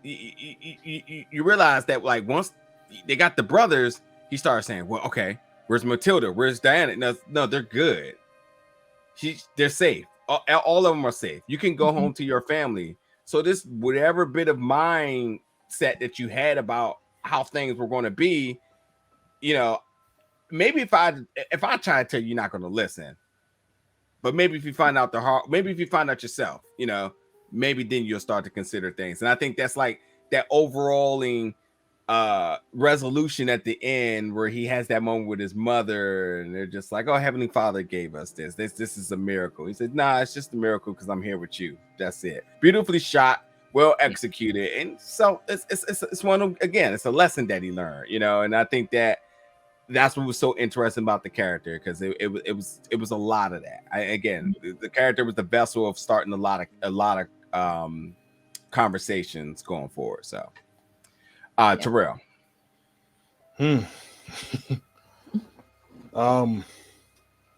you realize that, like, once they got the brothers, he started saying, well, okay, where's Matilda? Where's Diana? No, they're good. They're safe. All of them are safe. You can go home to your family. So this, whatever bit of mindset that you had about how things were going to be, you know, maybe if I try to tell you, you're not going to listen. But maybe if you find out maybe if you find out yourself, you know, maybe then you'll start to consider things. And I think that's like that overalling resolution at the end, where he has that moment with his mother, and they're just like, oh, Heavenly Father gave us this is a miracle. He said, nah, it's just a miracle because I'm here with you. That's it. Beautifully shot, well executed. And so it's one of, again, it's a lesson that he learned, you know. And I think that's what was so interesting about the character, because it was a lot of that. The character was the vessel of starting a lot of conversations going forward. So Terrell.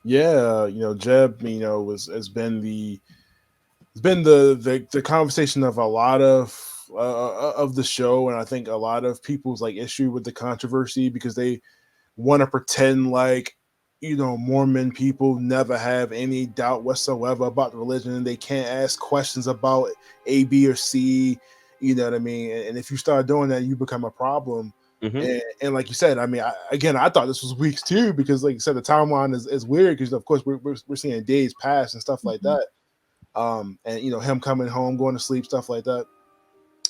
Yeah, you know, Jeb, you know, has been the conversation of a lot of the show, and I think a lot of people's like issue with the controversy, because they want to pretend like, you know, Mormon people never have any doubt whatsoever about the religion. They can't ask questions about A, B, or C. You know what I mean? And if you start doing that, you become a problem. And like you said, I mean, I thought this was weeks too, because like you said, the timeline is weird, because of course we're seeing days pass and stuff like that. And you know, him coming home, going to sleep, stuff like that.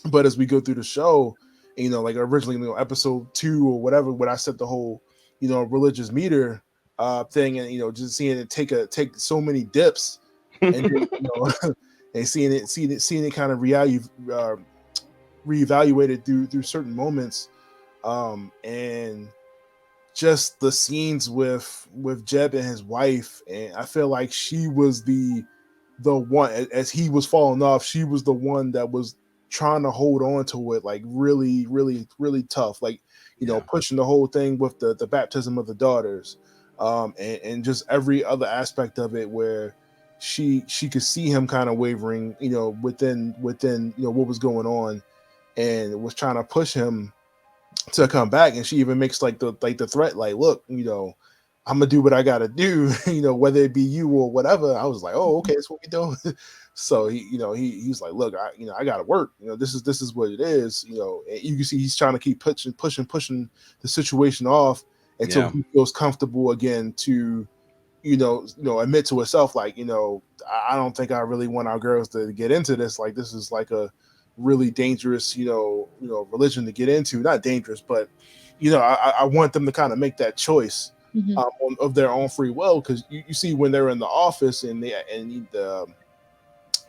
But as we go through the show, you know, like originally, you know, episode 2 or whatever, when I set the whole, you know, religious meter thing, and you know, just seeing it take so many dips, and then, you know, and seeing it kind of reevaluated through certain moments, and just the scenes with Jeb and his wife, and I feel like she was the one, as he was falling off, she was the one that was trying to hold on to it, like really, really, really tough, like, you know, pushing the whole thing with the baptism of the daughters, and just every other aspect of it, where she could see him kind of wavering, you know, within you know what was going on, and was trying to push him to come back. And she even makes like the threat, like, look, you know, I'm gonna do what I gotta do, you know, whether it be you or whatever. I was like, oh, okay, that's what we're doing. So he's like, look, I gotta work. You know, this is what it is. You know, and you can see he's trying to keep pushing the situation off until he feels comfortable again to, you know, admit to herself, like, you know, I don't think I really want our girls to get into this. Like, this is like a really dangerous, you know, religion to get into. Not dangerous, but, you know, I want them to kind of make that choice of their own free will, because you see when they're in the office and I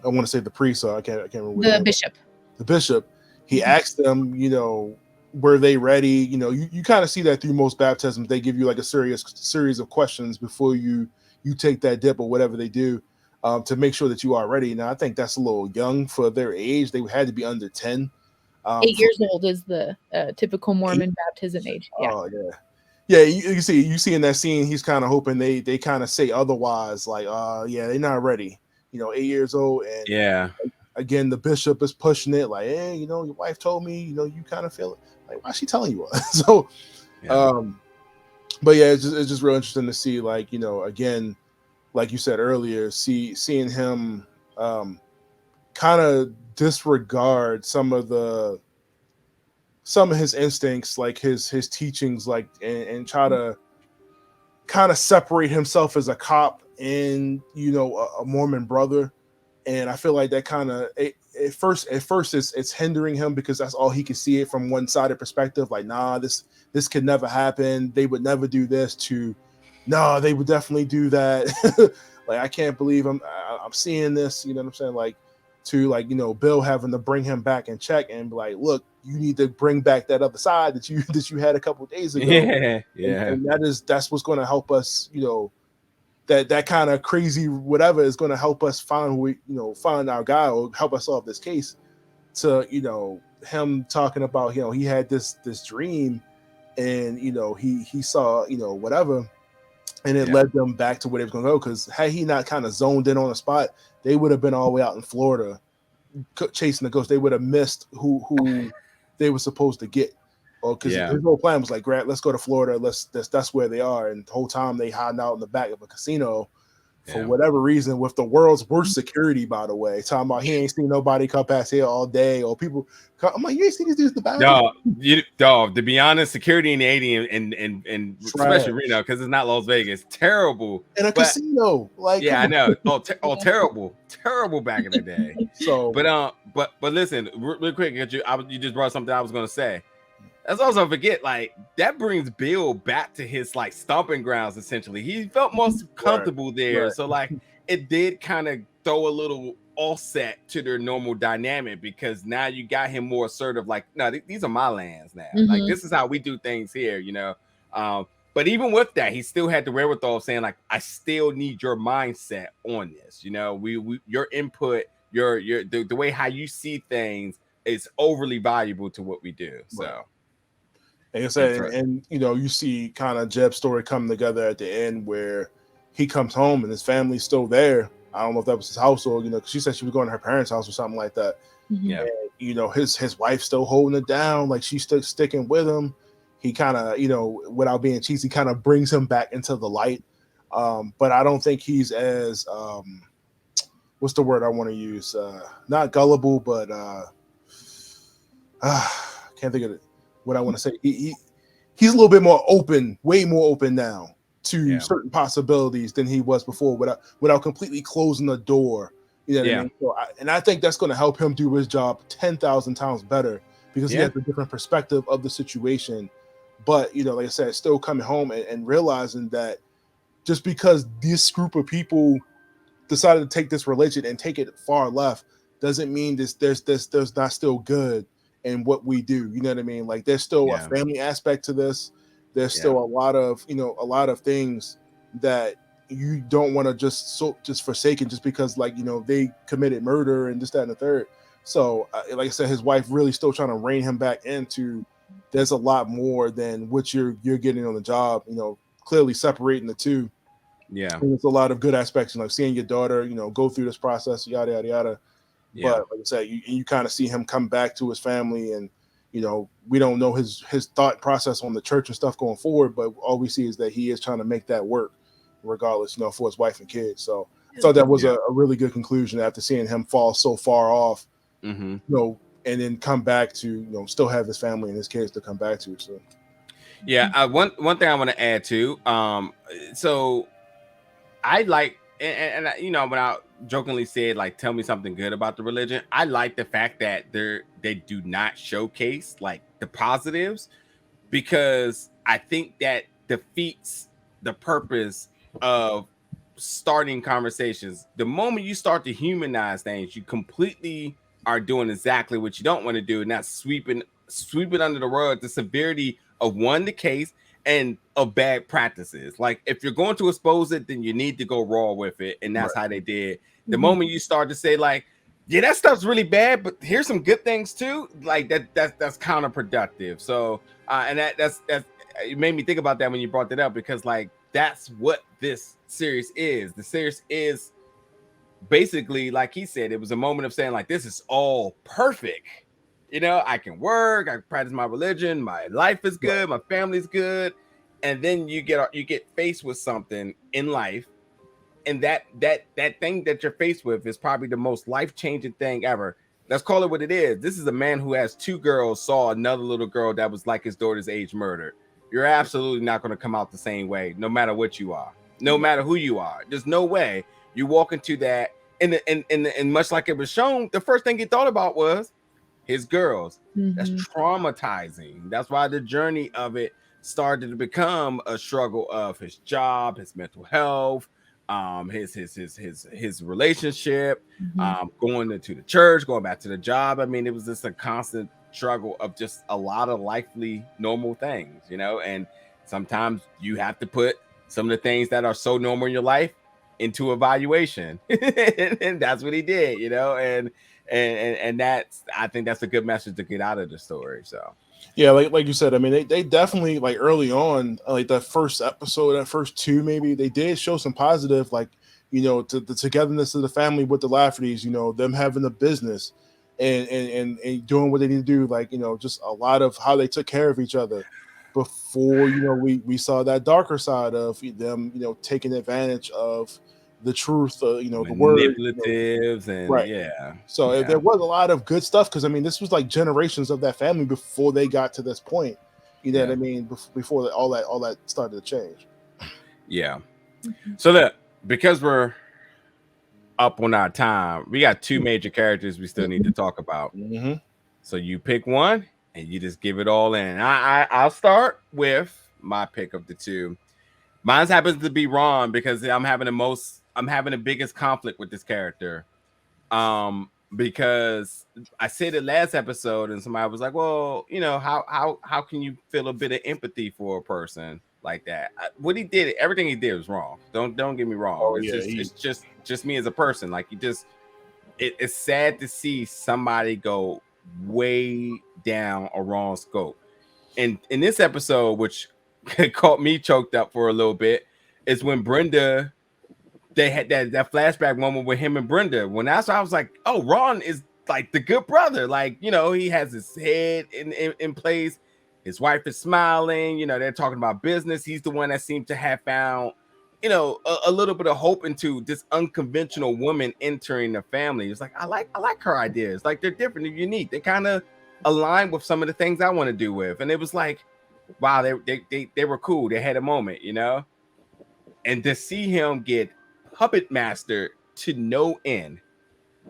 want to say the priest, so I can't remember the bishop. He asked them, you know, were they ready? You know, you kind of see that through most baptisms. They give you like a series of questions before you take that dip or whatever they do, to make sure that you are ready. Now, I think that's a little young for their age. They had to be under 10. 8 years old is the typical Mormon baptism age. Yeah. Oh yeah. Yeah, you see in that scene, he's kind of hoping they kind of say otherwise, like, yeah, they're not ready. You know, 8 years old, and again, the bishop is pushing it, like, hey, you know, your wife told me, you know, you kind of feel it. Like, why is she telling you? So, but yeah, it's just real interesting to see, like, you know, again, like you said earlier, seeing him kind of disregard some of his instincts, like his teachings, like, and try to kind of separate himself as a cop and, you know, a Mormon brother. And I feel like that kind of at first it's hindering him, because that's all he can see it from one sided perspective. Like, nah, this could never happen. They would never do this. To, no, they would definitely do that. Like, I can't believe I'm seeing this. You know what I'm saying? Like, to, like, you know, Bill having to bring him back in check and be like, look, you need to bring back that other side that you had a couple of days ago. Yeah. And that's what's going to help us, you know, that kind of crazy whatever is going to help us find find our guy or help us solve this case. To him talking about he had this dream, and he saw whatever, and it led them back to where they was going to go. Because had he not kind of zoned in on the spot, they would have been all the way out in Florida chasing the ghost. They would have missed who they were supposed to get. Or because his whole plan was like, Grant, let's go to Florida. That's where they are. And the whole time they hiding out in the back of a casino for whatever reason, with the world's worst security, by the way. Talking about he ain't seen nobody come past here all day, or people. I'm like, you ain't seen these dudes in the back. Dog. To be honest, security in the 80s and especially Reno, because it's not Las Vegas, terrible. In a casino, like I know. Terrible back in the day. So, but listen, real quick, you just brought something I was gonna say. Let's also forget, like, that brings Bill back to his like stomping grounds. Essentially, he felt most comfortable there. Right. So, like, it did kind of throw a little offset to their normal dynamic, because now you got him more assertive. Like, no, these are my lands now. Like, this is how we do things here, But even with that, he still had the wherewithal of saying, like, I still need your mindset on this. We your input, the way how you see things is overly valuable to what we do. So. Right. Like I said, and you see kind of Jeb's story coming together at the end, where he comes home and his family's still there. I don't know if that was his house or because she said she was going to her parents' house or something like that. Yeah, and, his wife's still holding it down, like she's still sticking with him. He kind of without being cheesy, kind of brings him back into the light. But I don't think he's as what's the word I want to use? Not gullible, but can't think of it. What I want to say, he's a little bit more open, way more open now to certain possibilities than he was before, without completely closing the door. You know what I mean? So I think that's going to help him do his job 10,000 times better, because he has a different perspective of the situation. But like I said, still coming home and realizing that just because this group of people decided to take this religion and take it far left doesn't mean there's not still good in what we do. You know what I mean? Like, there's still a family aspect to this. There's still a lot of things that you don't want to just forsaken just because they committed murder and this, that, and the third. So like I said, his wife really still trying to rein him back into, there's a lot more than what you're getting on the job, clearly separating the two. Yeah. And there's a lot of good aspects, like seeing your daughter, go through this process, yada, yada, yada. Yeah. But like I said, you kind of see him come back to his family, and we don't know his thought process on the church and stuff going forward, but all we see is that he is trying to make that work regardless, for his wife and kids. So I thought that was a really good conclusion after seeing him fall so far off, and then come back to still have his family and his kids to come back to. So one thing I want to add too, so I like, and when I jokingly said, like, tell me something good about the religion, I like the fact that they do not showcase like the positives, because I think that defeats the purpose of starting conversations. The moment you start to humanize things, you completely are doing exactly what you don't want to do, and that's sweeping under the rug the severity of the case and of bad practices. Like, if you're going to expose it, then you need to go raw with it, and that's how they did. The moment you start to say, like, yeah, that stuff's really bad, but here's some good things too, like that's counterproductive. So and that's it made me think about that when you brought that up, because like that's what this series is. The series is basically, like he said, it was a moment of saying, like, this is all perfect. I can work, I can practice my religion, my life is good, my family's good, and then you get faced with something in life, and that thing that you're faced with is probably the most life-changing thing ever. Let's call it what it is. This is a man who has 2 girls, saw another little girl that was like his daughter's age murdered. You're absolutely not going to come out the same way, no matter what you are, no matter who you are. There's no way you walk into that, and much like it was shown, the first thing he thought about was his girls. That's traumatizing. That's why the journey of it started to become a struggle of his job, his mental health, his relationship, going into the church, going back to the job. I mean, it was just a constant struggle of just a lot of likely normal things, and sometimes you have to put some of the things that are so normal in your life into evaluation. And that's what he did, and that's, I think that's a good message to get out of the story. So yeah, like you said, I mean, they definitely, like, early on, like that first episode, that first two, maybe, they did show some positive, like, to the togetherness of the family with the Laffertys, them having a business and doing what they need to do, like, just a lot of how they took care of each other before, we saw that darker side of them, taking advantage of the truth, the word, manipulatives, and right. yeah. So yeah. there was a lot of good stuff, because I mean, this was like generations of that family before they got to this point. You know what I mean? Before all that started to change. Yeah. So that, because we're up on our time, we got two major characters we still need to talk about. Mm-hmm. So you pick one and you just give it all in. I'll start with my pick of the two. Mine happens to be Ron, because I'm having the biggest conflict with this character. Because I said it last episode, and somebody was like, "Well, how can you feel a bit of empathy for a person like that?" What he did, everything he did was wrong. Don't get me wrong. It's just me as a person. Like, it's sad to see somebody go way down a wrong scope. And in this episode, which caught me choked up for a little bit, is when Brenda, they had that flashback moment with him and Brenda. When I was like, oh, Ron is like the good brother. Like, he has his head in place. His wife is smiling. They're talking about business. He's the one that seemed to have found, a little bit of hope into this unconventional woman entering the family. It's like, I like her ideas. Like, they're different, they're unique. They kind of align with some of the things I want to do with. And it was like, wow, they were cool. They had a moment, and to see him get puppet mastered to no end,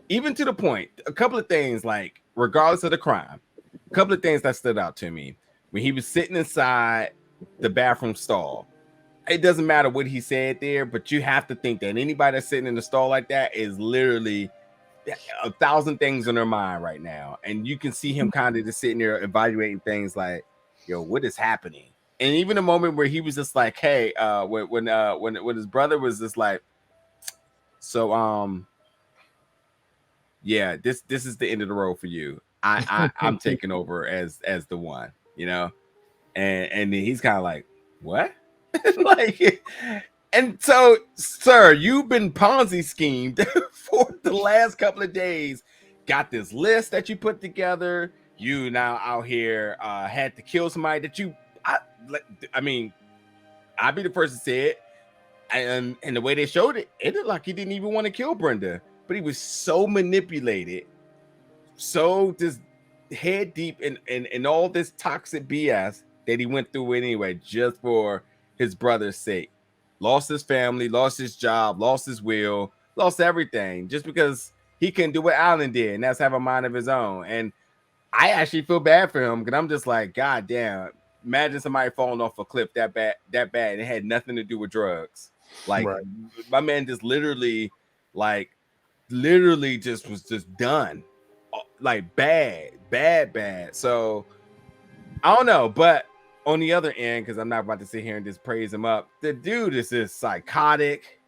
even to the point, a couple of things, like, regardless of the crime, a couple of things that stood out to me when he was sitting inside the bathroom stall. It doesn't matter what he said there, but you have to think that anybody that's sitting in the stall like that is literally 1,000 things on their mind right now. And you can see him kind of just sitting there evaluating things like, yo, what is happening? And even a moment where he was just like, hey, when his brother was just like, so yeah, this is the end of the road for you. I'm taking over as the one, and he's kind of like, what? Like, and so, sir, you've been Ponzi schemed for the last couple of days. Got this list that you put together. You now out here had to kill somebody that I mean, I'd be the first to say it. And the way they showed it, it looked like he didn't even want to kill Brenda, but he was so manipulated, so just head deep in all this toxic BS that he went through anyway, just for his brother's sake. Lost his family, lost his job, lost his will, lost everything, just because he couldn't do what Alan did, and that's have a mind of his own. And I actually feel bad for him, because I'm just like, God damn, imagine somebody falling off a cliff that bad, and it had nothing to do with drugs. Like, right. My man just literally just was just done, like bad. So I don't know, but on the other end, because I'm not about to sit here and just praise him up, the dude is just psychotic,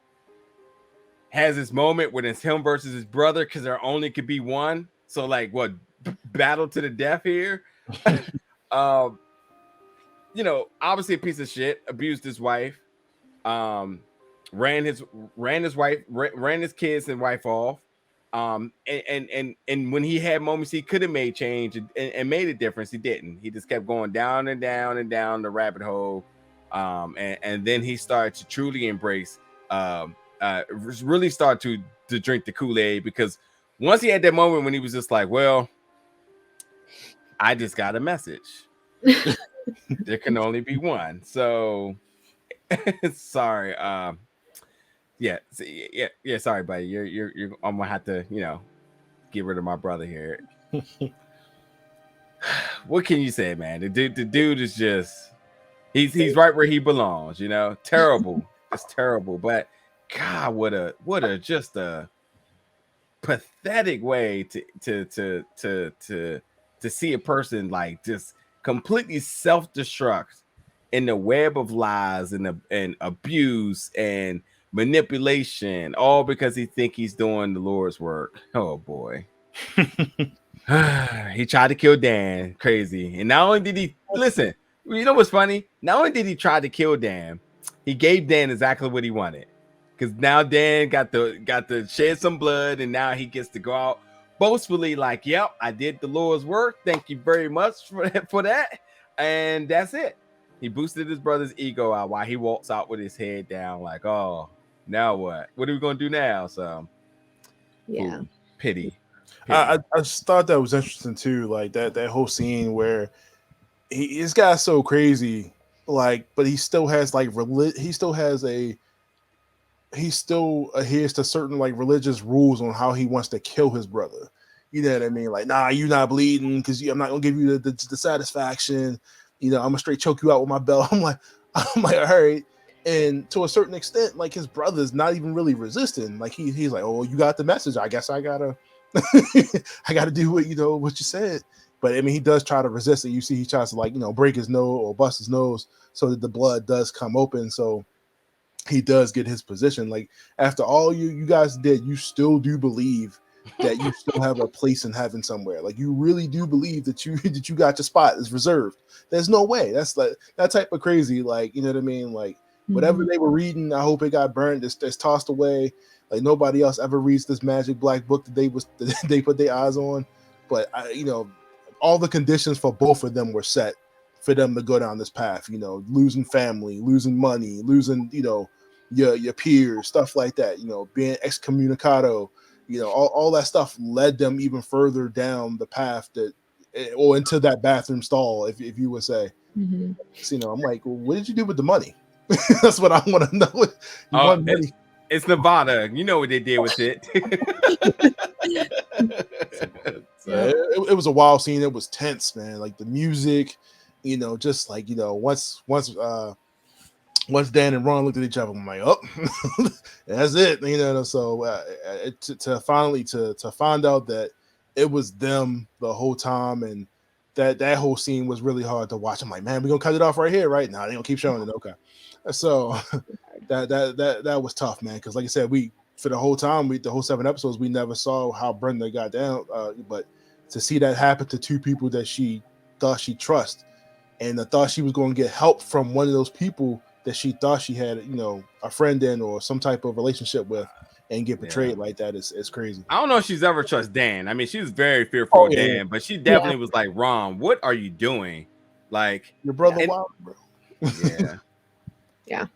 has this moment when it's him versus his brother, because there only could be one. So, like, what, battle to the death here? Obviously a piece of shit, abused his wife, ran his kids and wife off, and when he had moments he could have made change and made a difference, he didn't. He just kept going down and down and down the rabbit hole, and then he started to truly embrace, really start to drink the Kool-Aid, because once he had that moment when he was just like, well, I just got a message. There can only be one. So sorry. Yeah. Sorry, buddy. You're. I'm gonna have to, get rid of my brother here. What can you say, man? The dude is just. He's right where he belongs. Terrible. It's terrible. But God, what a just a pathetic way to see a person like just completely self-destruct in the web of lies and abuse and manipulation, all because he think he's doing the Lord's work. Oh boy. He tried to kill Dan, crazy. And not only did he listen, you know what's funny? Not only did he try to kill Dan, he gave Dan exactly what he wanted. Because now Dan got to shed some blood, and now he gets to go out boastfully, like, "Yep, I did the Lord's work. Thank you very much for that." And that's it. He boosted his brother's ego out while he walks out with his head down, like, "Oh, now what? What are we gonna do now?" So, Yeah, ooh, pity. I just thought that was interesting too, like that whole scene where this guy's so crazy, like, but he still has like he still adheres to certain like religious rules on how he wants to kill his brother. You know what I mean? Like, nah, you're not bleeding because I'm not gonna give you the satisfaction. You know, I'm gonna straight choke you out with my belt. I'm like, all right. And to a certain extent, like his brother's not even really resisting. Like he's like, oh, you got the message. I guess I gotta I gotta do what you said. But I mean, he does try to resist it. You see, he tries to like break his nose or bust his nose so that the blood does come open. So he does get his position. Like after all you guys did, you still do believe that you still have a place in heaven somewhere. Like you really do believe that you got your spot is reserved. There's no way. That's like that type of crazy. Like, you know what I mean? Like whatever they were reading, I hope it got burned. It's tossed away. Like nobody else ever reads this magic black book that they put their eyes on. But all the conditions for both of them were set for them to go down this path. Losing family, losing money, losing your peers, stuff like that. Being excommunicado. All that stuff led them even further down the path or into that bathroom stall, if you would say. So, I'm like, well, what did you do with the money? That's what I want to know. It's Nevada. You know what they did with it. It was a wild scene. It was tense, man. Like the music, just like once Dan and Ron looked at each other, I'm like, oh, that's it. So to finally find out that it was them the whole time, and that whole scene was really hard to watch. I'm like, man, we're gonna cut it off right here, right? Now they gonna keep showing it. Okay. So that was tough, man. Because like I said, for the whole time, the whole 7 episodes, we never saw how Brenda got down. But to see that happen to 2 people that she thought she trusted, and thought she was going to get help from one of those people that she thought she had, a friend in or some type of relationship with, and get betrayed like that is crazy. I don't know if she's ever trust Dan. I mean, she was very fearful of Dan, but she definitely was like, Ron, what are you doing? Like your brother, wild, bro. Yeah. Yeah.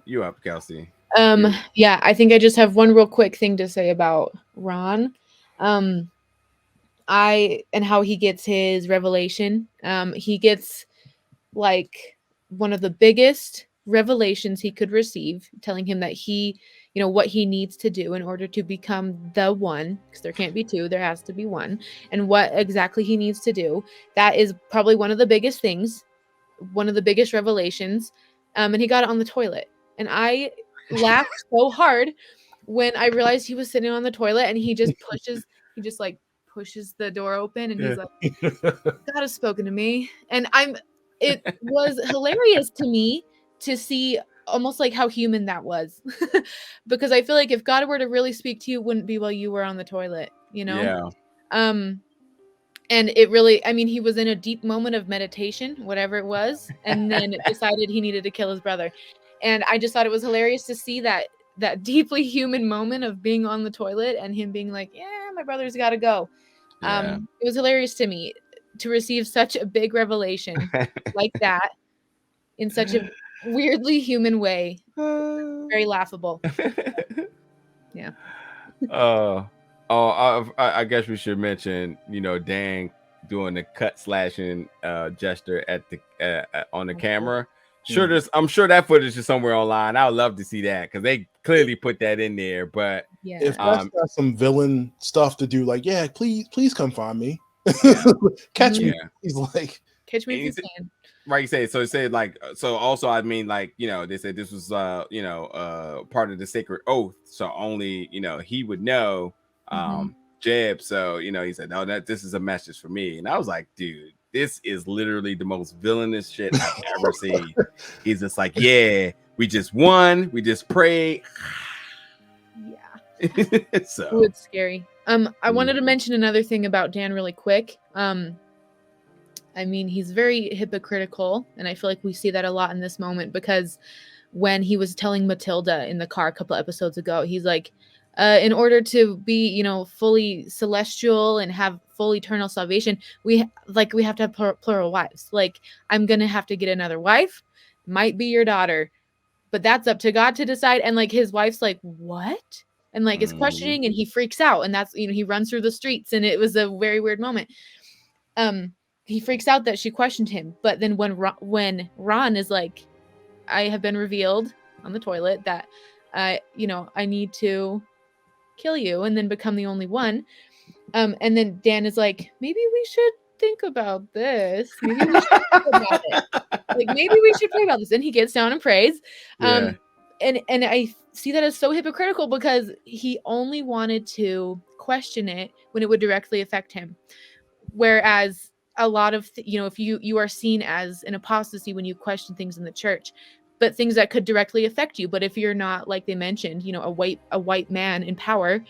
You up, Kelsey? Yeah, I think I just have one real quick thing to say about Ron. And how he gets his revelation. He gets like one of the biggest revelations he could receive, telling him that he, what he needs to do in order to become the one, because there can't be 2, there has to be one, and what exactly he needs to do. That is probably one of the biggest things, one of the biggest revelations. And he got it on the toilet. And I laughed so hard when I realized he was sitting on the toilet, and he just pushes the door open, and he's like, God has spoken to me. And it was hilarious to me to see almost like how human that was. Because I feel like if God were to really speak to you, it wouldn't be while you were on the toilet, Yeah. And it really, I mean, he was in a deep moment of meditation, whatever it was, and then decided he needed to kill his brother. And I just thought it was hilarious to see that deeply human moment of being on the toilet and him being like, yeah, my brother's got to go. Yeah. It was hilarious to me to receive such a big revelation like that in such a weirdly human way. Very laughable. Yeah. I guess we should mention, Dan doing the cut slashing gesture at the on the camera. I'm sure that footage is somewhere online. I would love to see that because they clearly put that in there. But if that's got some villain stuff to do, like, yeah, please come find me. Catch me. He's like, catch me if you can. Right, you say so. It said like so. Also, I mean, like, they said this was part of the sacred oath, so only he would know Jeb. So he said, no, this is a message for me, and I was like, dude, this is literally the most villainous shit I've ever seen. He's just like, yeah, we just won. We just prayed. Yeah. So Ooh, it's scary. I wanted to mention another thing about Dan really quick. I mean, he's very hypocritical, and I feel like we see that a lot in this moment, because when he was telling Matilda in the car a couple episodes ago, he's like, in order to be, you know, fully celestial and have full eternal salvation, we have to have plural wives. Like, I'm gonna have to get another wife, might be your daughter, but that's up to God to decide. And like, his wife's like, what? And like, is questioning, and he freaks out, and that's, you know, he runs through the streets, and it was a very weird moment. He freaks out that she questioned him, but then when Ron is like, I have been revealed on the toilet that you know, I need to kill you and then become the only one. And then Dan is like, maybe we should think about this. Maybe we should think about it. Like, maybe we should pray about this. And he gets down and prays. And I see that as so hypocritical, because he only wanted to question it when it would directly affect him. Whereas a lot of, you know, if you are seen as an apostasy when you question things in the church, but things that could directly affect you. But if you're not, like they mentioned, you know, a white man in power,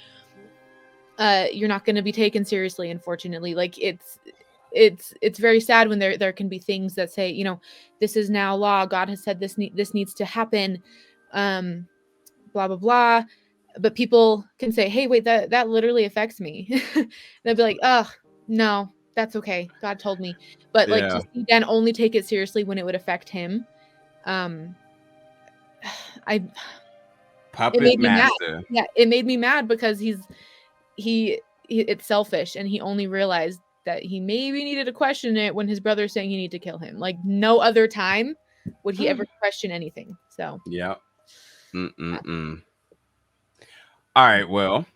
you're not going to be taken seriously, unfortunately. Like, it's very sad when there can be things that say, you know, this is now law, God has said this needs to happen, blah blah blah, but people can say, hey, wait, that literally affects me. They'll be like, oh no, that's okay, God told me. But like, to see Dan only take it seriously when it would affect him, Puppet master. Mad. Yeah, it made me mad, because it's selfish, and he only realized that he maybe needed to question it when his brother's saying he need to kill him. Like, no other time would he ever question anything. So yeah. All right, well,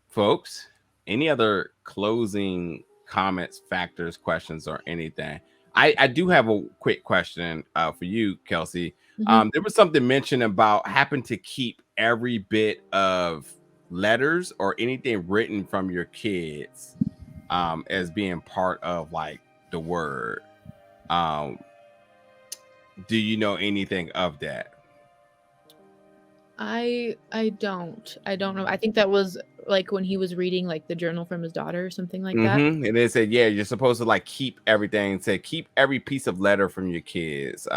folks, any other closing comments, factors, questions, or anything? I do have a quick question for you, Kelsey. There was something mentioned about having to keep every bit of letters or anything written from your kids as being part of like the word. Do you know anything of that? I don't know. I think that was like when he was reading like the journal from his daughter or something like that. And they said, yeah, you're supposed to like keep everything. Say keep every piece of letter from your kids.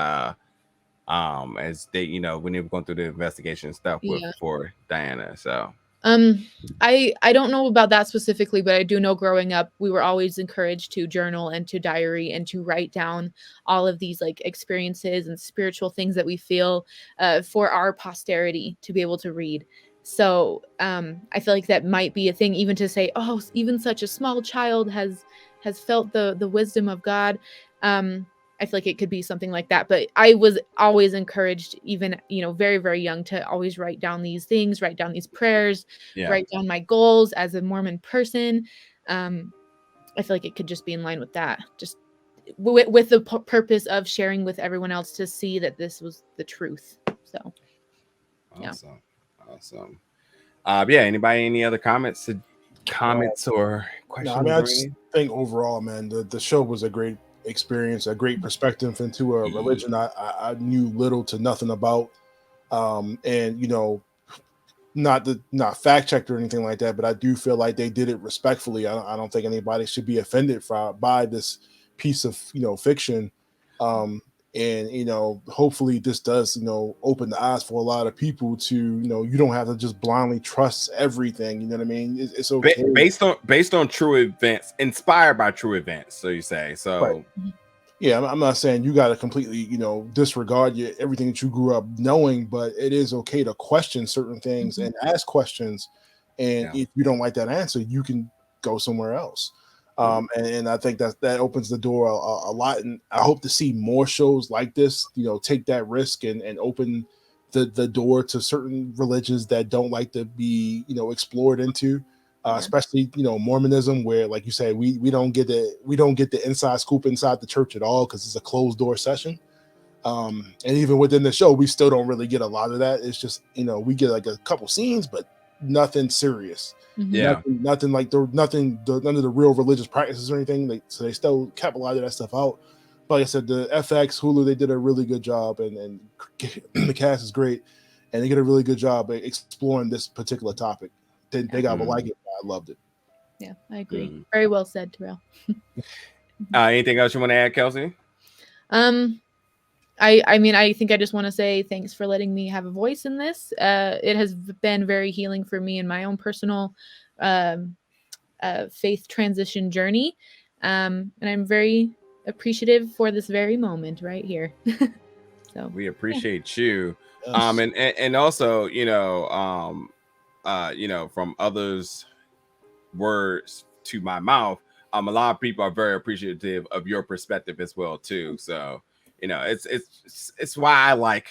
As they, you know, when they were going through the investigation and stuff for Diana. So I don't know about that specifically, but I do know growing up, we were always encouraged to journal and to diary and to write down all of these like experiences and spiritual things that we feel for our posterity to be able to read. So I feel like that might be a thing, even to say, oh, even such a small child has felt the wisdom of God. I feel like it could be something like that, but I was always encouraged, even, you know, very, very young, to always write down these things, write down these prayers, write down my goals as a Mormon person. I feel like it could just be in line with that, just with the purpose of sharing with everyone else to see that this was the truth. So, awesome. Yeah. Anybody, any other comments or questions? No, I mean, I just think overall, man, the show was a great experience, a great perspective into a religion I knew little to nothing about, and you know, not fact checked or anything like that, but I do feel like they did it respectfully. I don't think anybody should be offended by this piece of, you know, fiction, and you know, hopefully this does, you know, open the eyes for a lot of people to, you know, you don't have to just blindly trust everything. You know what I mean? It's okay, based on true events, inspired by true events. So you say so. Right. Yeah, I'm not saying you got to completely, you know, disregard everything that you grew up knowing, but it is okay to question certain things and ask questions. And if you don't like that answer, you can go somewhere else. And I think that opens the door a lot. And I hope to see more shows like this, you know, take that risk and open the door to certain religions that don't like to be, you know, explored into. Especially, you know, Mormonism, where, like you said, we don't get the inside scoop inside the church at all, because it's a closed door session. And even within the show, we still don't really get a lot of that. It's just, you know, we get like a couple scenes, but nothing serious. Nothing like none of the real religious practices or anything. So they still kept a lot of that stuff out. like I said, the FX, Hulu, they did a really good job, and the cast is great, and they did a really good job at exploring this particular topic. Didn't think I would like it, but I loved it. Yeah, I agree. Very well said, Terrell. Anything else you want to add, Kelsey? I mean, I think I just want to say thanks for letting me have a voice in this. It has been very healing for me in my own personal faith transition journey. And I'm very appreciative for this very moment right here. So we appreciate you. And also, you know, from others' words to my mouth, a lot of people are very appreciative of your perspective as well too. So, you know, it's why I like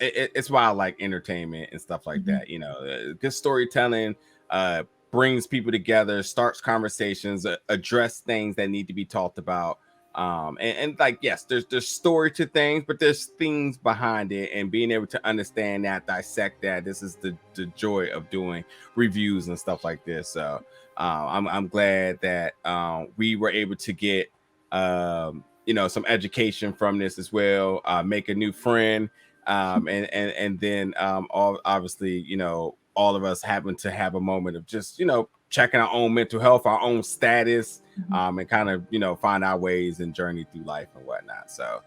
it's why I like entertainment and stuff like that. You know, good storytelling brings people together, starts conversations, address things that need to be talked about. And like, yes, there's story to things, but there's things behind it, and being able to understand that, dissect that. This is the joy of doing reviews and stuff like this. So I'm glad that we were able to get you know, some education from this as well, make a new friend, and then obviously, you know, all of us happen to have a moment of just, you know, checking our own mental health, our own status, and kind of, you know, find our ways and journey through life and whatnot. So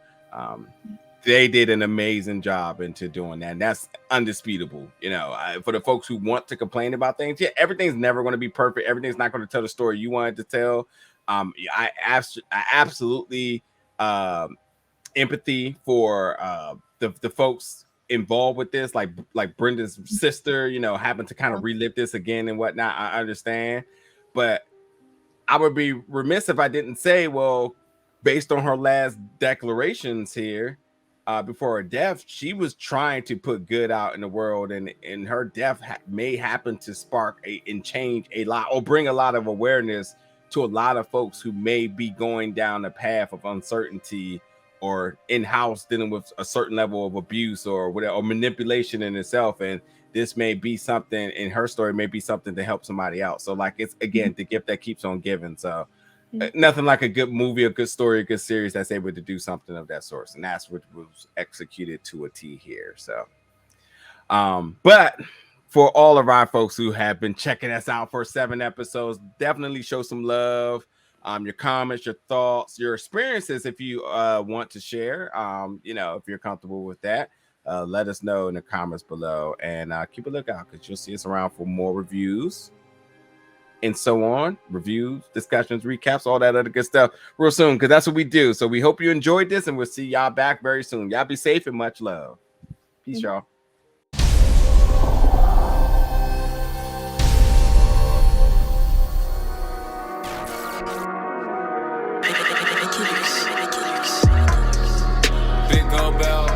they did an amazing job into doing that. And that's undisputable. You know, for the folks who want to complain about things, yeah, everything's never going to be perfect. Everything's not going to tell the story you wanted to tell. I absolutely empathy for the folks involved with this, like Brenda's sister, you know, having to kind of relive this again and whatnot. I understand, but I would be remiss if I didn't say, well, based on her last declarations here before her death, she was trying to put good out in the world, and her death may happen to spark and change a lot, or bring a lot of awareness to a lot of folks who may be going down a path of uncertainty, or in-house dealing with a certain level of abuse or whatever, or manipulation in itself. And this may be something in her story, may be something to help somebody out. So like, it's again, the gift that keeps on giving. So nothing like a good movie, a good story, a good series that's able to do something of that sort. And that's what was executed to a T here. So, but for all of our folks who have been checking us out for 7 episodes, definitely show some love. Your comments, your thoughts, your experiences, if you want to share, you know, if you're comfortable with that, let us know in the comments below, and keep a lookout, because you'll see us around for more reviews and so on, reviews, discussions, recaps, all that other good stuff real soon, because that's what we do. So we hope you enjoyed this, and we'll see y'all back very soon. Y'all be safe and much love. Peace, y'all. Big old bell.